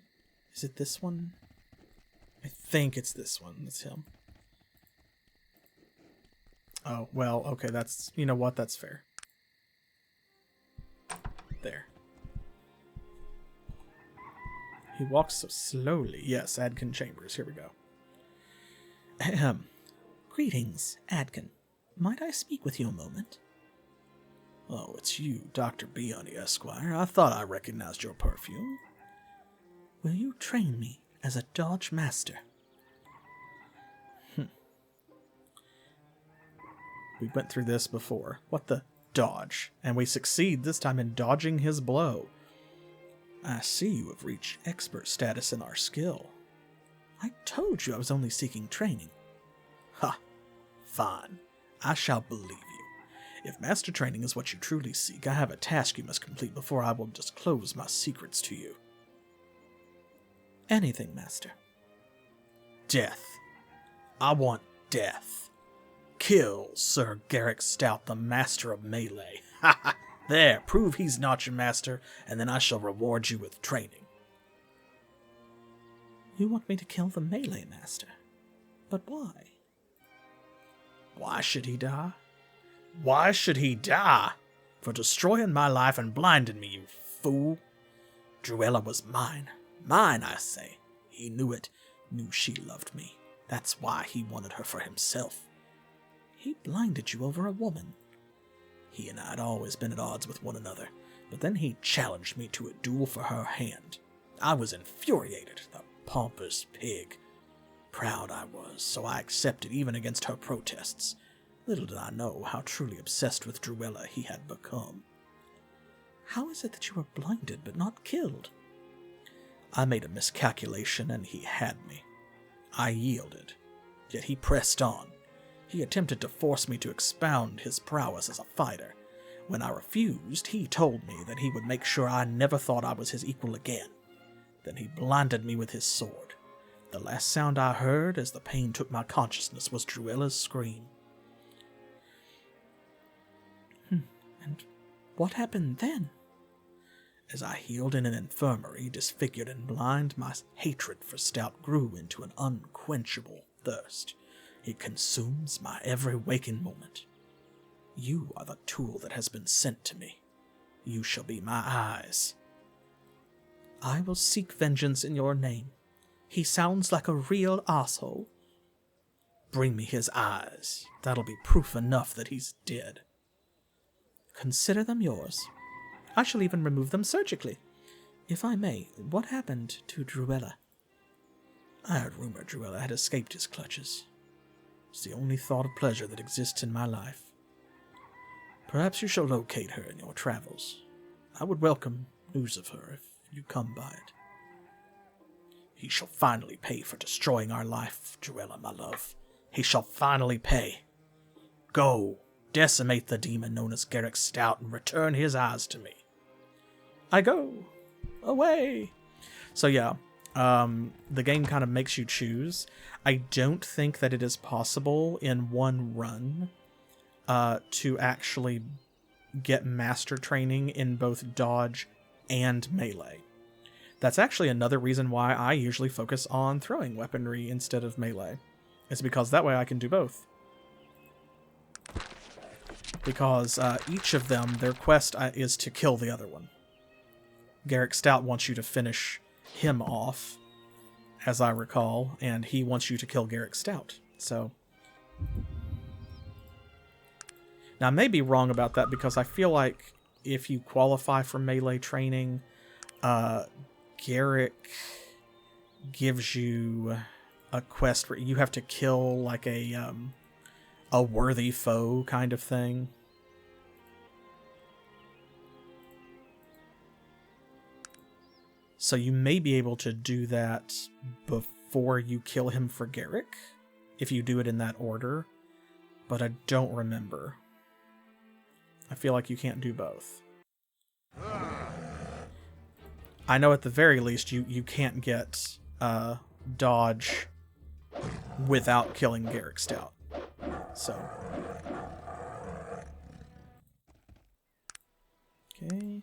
Is it this one? I think it's this one. That's him. Oh, well, okay, that's, you know what, that's fair. There. He walks so slowly. Yes, Adkin Chambers, here we go. Ahem. Greetings, Adkin. Might I speak with you a moment? Oh, it's you, Dr. Unni, Esquire. I thought I recognized your perfume. Will you train me as a dodge master? We went through this before. What the? Dodge. And we succeed this time in dodging his blow. I see you have reached expert status in our skill. I told you I was only seeking training. Ha! Fine. I shall believe you. If master training is what you truly seek, I have a task you must complete before I will disclose my secrets to you. Anything, master. Death. I want death. Kill Sir Garrick Stout, the master of melee. Ha ha! There, prove he's not your master, and then I shall reward you with training. You want me to kill the melee master? But why? Why should he die? Why should he die? For destroying my life and blinding me, you fool. Druella was mine. Mine, I say. He knew it, knew she loved me. That's why he wanted her for himself. He blinded you over a woman. He and I had always been at odds with one another, but then he challenged me to a duel for her hand. I was infuriated, the pompous pig. Proud I was, so I accepted even against her protests. Little did I know how truly obsessed with Druella he had become. How is it that you were blinded but not killed? I made a miscalculation and he had me. I yielded, yet he pressed on. He attempted to force me to expound his prowess as a fighter. When I refused, he told me that he would make sure I never thought I was his equal again. Then he blinded me with his sword. The last sound I heard as the pain took my consciousness was Druella's scream. And what happened then? As I healed in an infirmary, disfigured and blind, my hatred for Stout grew into an unquenchable thirst. It consumes my every waking moment. You are the tool that has been sent to me. You shall be my eyes. I will seek vengeance in your name. He sounds like a real asshole. Bring me his eyes. That'll be proof enough that he's dead. Consider them yours. I shall even remove them surgically. If I may, what happened to Druella? I heard rumor Druella had escaped his clutches. It's the only thought of pleasure that exists in my life. Perhaps you shall locate her in your travels. I would welcome news of her if you come by it. He shall finally pay for destroying our life, Druella, my love. He shall finally pay. Go, decimate the demon known as Garrick Stout and return his eyes to me. I go. Away. So yeah, the game kind of makes you choose. I don't think that it is possible in one run to actually get master training in both dodge and melee. That's actually another reason why I usually focus on throwing weaponry instead of melee. It's because that way I can do both. Because each of them, their quest is to kill the other one. Garrick Stout wants you to finish him off, as I recall, and he wants you to kill Garrick Stout. So now I may be wrong about that, because I feel like if you qualify for melee training, Garrick gives you a quest where you have to kill like a worthy foe kind of thing. So you may be able to do that before you kill him for Garrick, if you do it in that order, but I don't remember. I feel like you can't do both. I know at the very least you can't get dodge without killing Garrick Stout. So. Okay.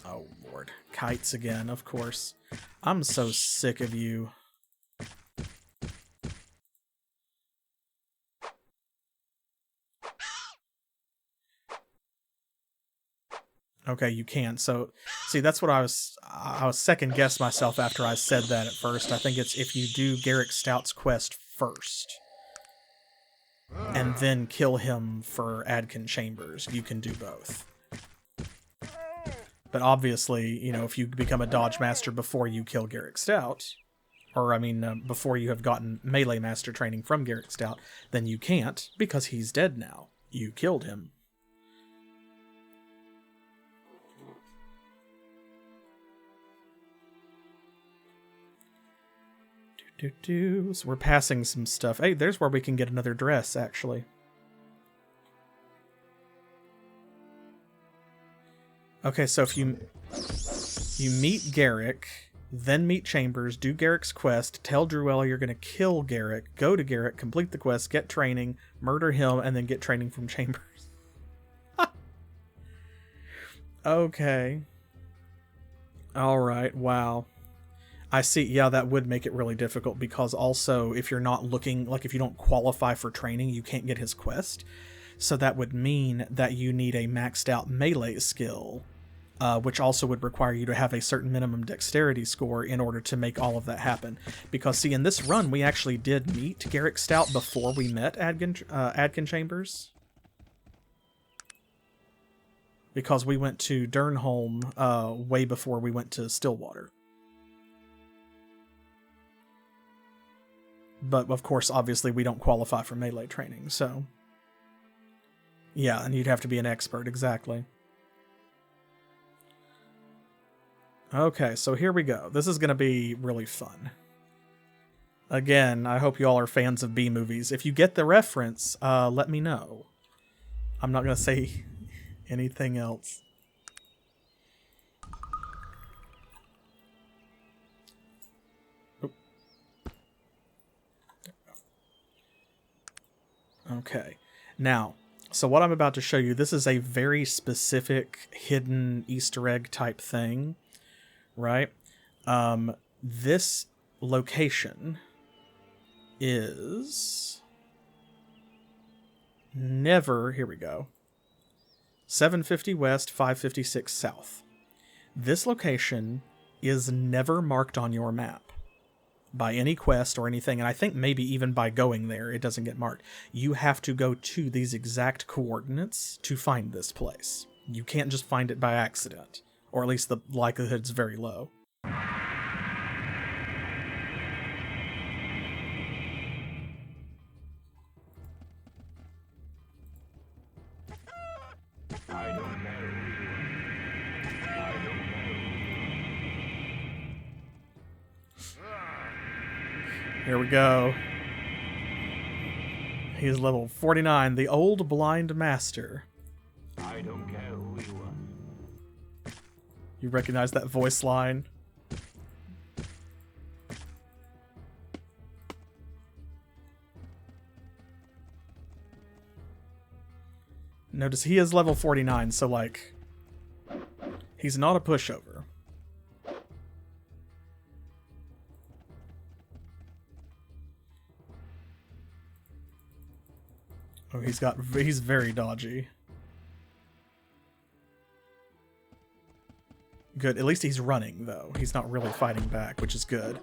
Oh, Lord. Kites again, of course. I'm so sick of you. Okay, you can. So, see, that's what I was second guessed myself after I said that at first. I think it's if you do Garrick Stout's quest first and then kill him for Adkin Chambers, you can do both. But obviously, you know, if you become a Dodge Master before you kill Garrick Stout, or I mean, before you have gotten Melee Master training from Garrick Stout, then you can't, because he's dead now. You killed him. So we're passing some stuff. Hey, there's where we can get another dress, actually. Okay, so if you meet Garrick, then meet Chambers, do Garrick's quest, tell Druella you're going to kill Garrick, go to Garrick, complete the quest, get training, murder him, and then get training from Chambers. Okay. Alright, wow. I see, yeah, that would make it really difficult, because also, if you're not looking, like if you don't qualify for training, you can't get his quest. So that would mean that you need a maxed out melee skill, which also would require you to have a certain minimum dexterity score in order to make all of that happen. Because, see, in this run, we actually did meet Garrick Stout before we met Adkin Chambers. Because we went to Durnholm way before we went to Stillwater. But, of course, obviously, we don't qualify for melee training, so... Yeah, and you'd have to be an expert, exactly. Okay, so here we go. This is going to be really fun. Again, I hope you all are fans of B-movies. If you get the reference, let me know. I'm not going to say anything else. Okay, now, so what I'm about to show you, this is a very specific hidden Easter egg type thing, right? This location is never, here we go, 750 West, 556 South. This location is never marked on your map by any quest or anything, and I think maybe even by going there, it doesn't get marked. You have to go to these exact coordinates to find this place. You can't just find it by accident, or at least the likelihood's very low. Here we go. He's level 49, the Old Blind Master. I don't care who you are. You recognize that voice line? Notice he is level 49, so like, he's not a pushover. Oh, he's very dodgy. good. At least he's running, though. He's not really fighting back, which is good.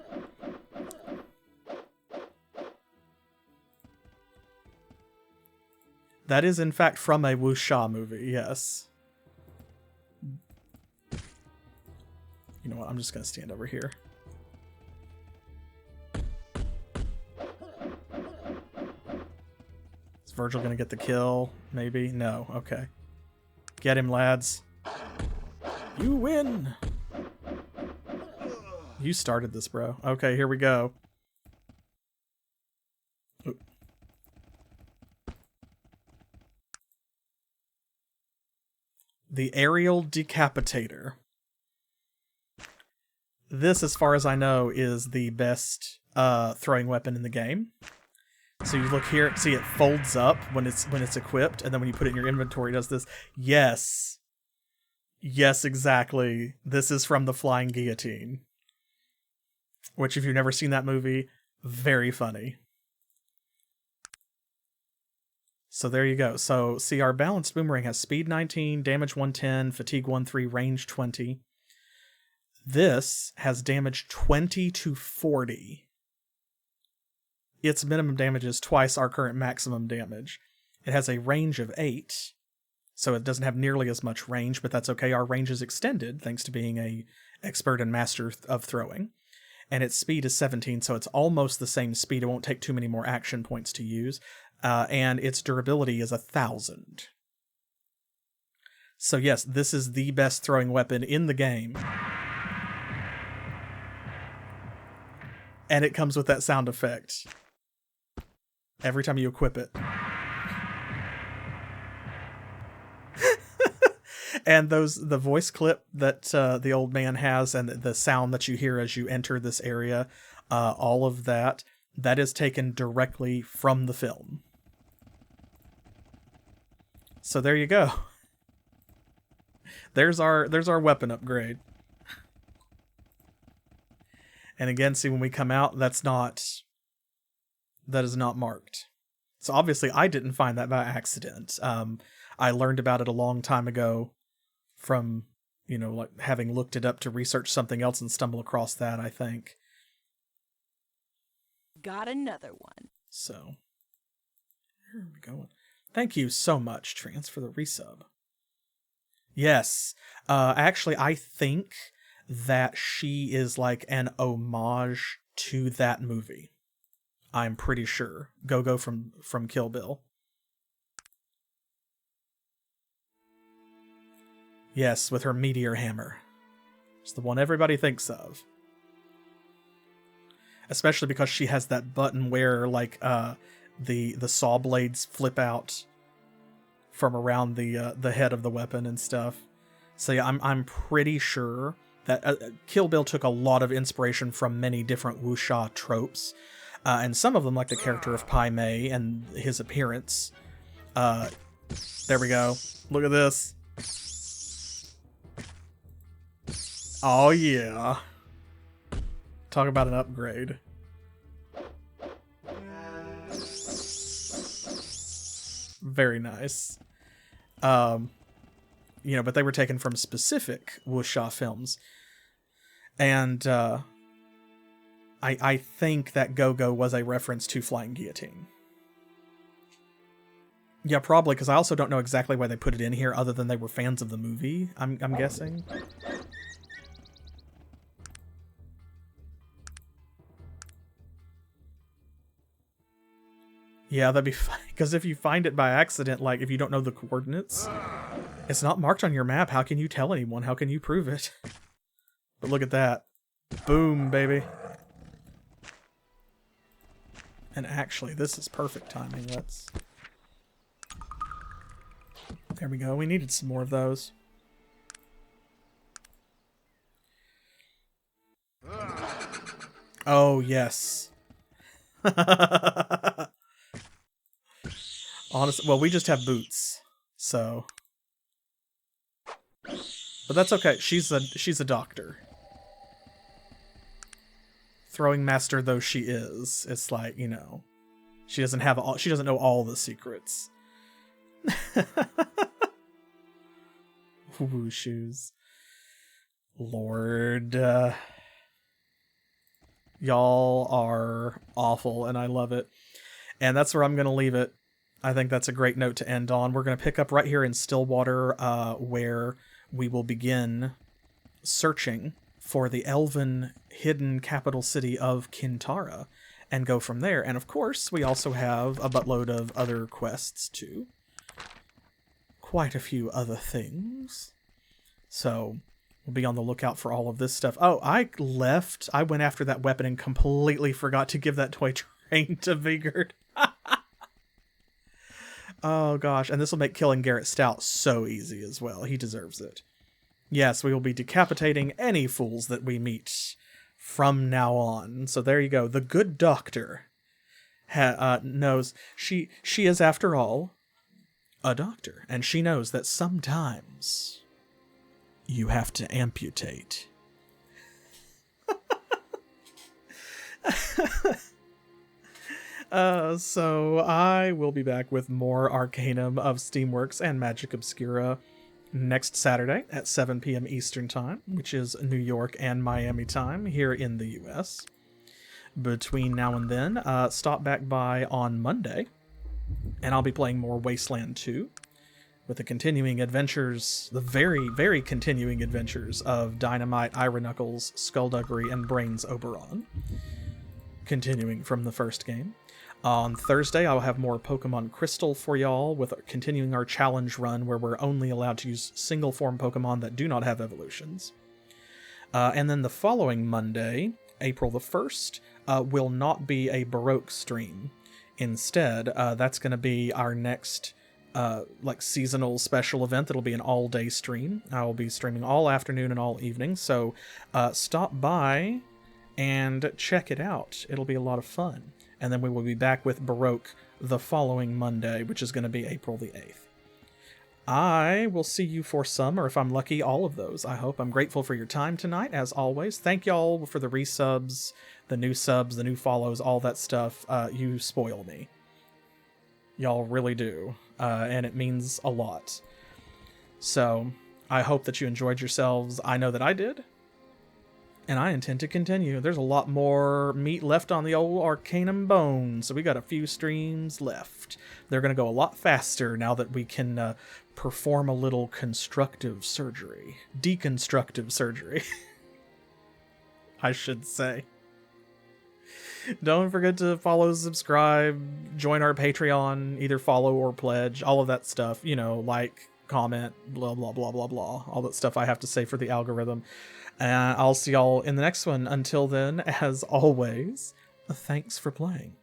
That is, in fact, from a wuxia movie, yes. You know what? I'm just going to stand over here. Is Virgil going to get the kill? Maybe? No. Okay. Get him, lads. You win! You started this, bro. Okay, here we go. Oop. The Aerial Decapitator. This, as far as I know, is the best throwing weapon in the game. So you look here, see it folds up when it's equipped, and then when you put it in your inventory, it does this. Yes. Yes, exactly. This is from the Flying Guillotine. Which, if you've never seen that movie, very funny. So there you go. So, see, our balanced boomerang has speed 19, damage 110, fatigue 13, range 20. This has damage 20 to 40. Its minimum damage is twice our current maximum damage. It has a range of 8, so it doesn't have nearly as much range, but that's okay. Our range is extended, thanks to being a expert and master of throwing. And its speed is 17, so it's almost the same speed. It won't take too many more action points to use. And its durability is 1,000. So yes, this is the best throwing weapon in the game. And it comes with that sound effect every time you equip it. And the voice clip that the old man has, and the sound that you hear as you enter this area, all of that is taken directly from the film. So there you go. There's our weapon upgrade. And again, see, when we come out, that is not marked. So obviously I didn't find that by accident. I learned about it a long time ago from, like having looked it up to research something else and stumble across that, I think. Got another one. So, here we go. Thank you so much, Trance, for the resub. Yes. Actually, I think that she is like an homage to that movie. I'm pretty sure. Go-Go from Kill Bill. Yes, with her meteor hammer. It's the one everybody thinks of. Especially because she has that button where, like, the saw blades flip out from around the head of the weapon and stuff. So yeah, I'm pretty sure that Kill Bill took a lot of inspiration from many different wuxia tropes, and some of them, like the character of Pai Mei and his appearance. There we go. Look at this. Oh yeah. Talk about an upgrade. Very nice. But they were taken from specific wuxia films. And I think that Go-Go was a reference to Flying Guillotine. Yeah, probably, because I also don't know exactly why they put it in here, other than they were fans of the movie, I'm guessing. Yeah, that'd be fine, because if you find it by accident, like, if you don't know the coordinates, it's not marked on your map. How can you tell anyone? How can you prove it? But look at that. Boom, baby. And actually, this is perfect timing. There we go. We needed some more of those. Oh, yes. Honestly, well, we just have boots, so. But that's okay. She's a doctor. Throwing master though she is, it's like, she doesn't know all the secrets. Ooh, shoes. Lord, y'all are awful, and I love it. And that's where I'm going to leave it. I think that's a great note to end on. We're going to pick up right here in Stillwater, where we will begin searching for the elven hidden capital city of Kintara, and go from there. And of course, we also have a buttload of other quests too. Quite a few other things. So we'll be on the lookout for all of this stuff. Oh, I went after that weapon and completely forgot to give that toy train to Vigard. Oh gosh, and this will make killing Garrett Stout so easy as well. He deserves it. Yes, we will be decapitating any fools that we meet from now on. So there you go. The good doctor knows she is, after all, a doctor. And she knows that sometimes you have to amputate. So I will be back with more Arcanum of Steamworks and Magic Obscura next Saturday at 7 p.m. Eastern Time, which is New York and Miami time here in the US. Between now and then, stop back by on Monday, and I'll be playing more Wasteland 2 with the continuing adventures, the very, very continuing adventures of Dynamite, Ira Knuckles, Skullduggery, and Brains Oberon, continuing from the first game. On Thursday, I'll have more Pokemon Crystal for y'all, with continuing our challenge run where we're only allowed to use single form Pokemon that do not have evolutions. And then the following Monday, April the 1st, will not be a Baroque stream. Instead, that's going to be our next seasonal special event that'll be an all-day stream. I will be streaming all afternoon and all evening, so stop by and check it out. It'll be a lot of fun. And then we will be back with Baroque the following Monday, which is going to be April the 8th. I will see you for some, or if I'm lucky, all of those. I hope. I'm grateful for your time tonight, as always. Thank y'all for the resubs, the new subs, the new follows, all that stuff. You spoil me. Y'all really do. And it means a lot. So, I hope that you enjoyed yourselves. I know that I did. And I intend to continue. There's a lot more meat left on the old Arcanum bone, so we got a few streams left. They're going to go a lot faster now that we can perform a little constructive surgery. Deconstructive surgery, I should say. Don't forget to follow, subscribe, join our Patreon, either follow or pledge, all of that stuff. You know, like, comment, blah, blah, blah, blah, blah. All that stuff I have to say for the algorithm. And I'll see y'all in the next one. Until then, as always, thanks for playing.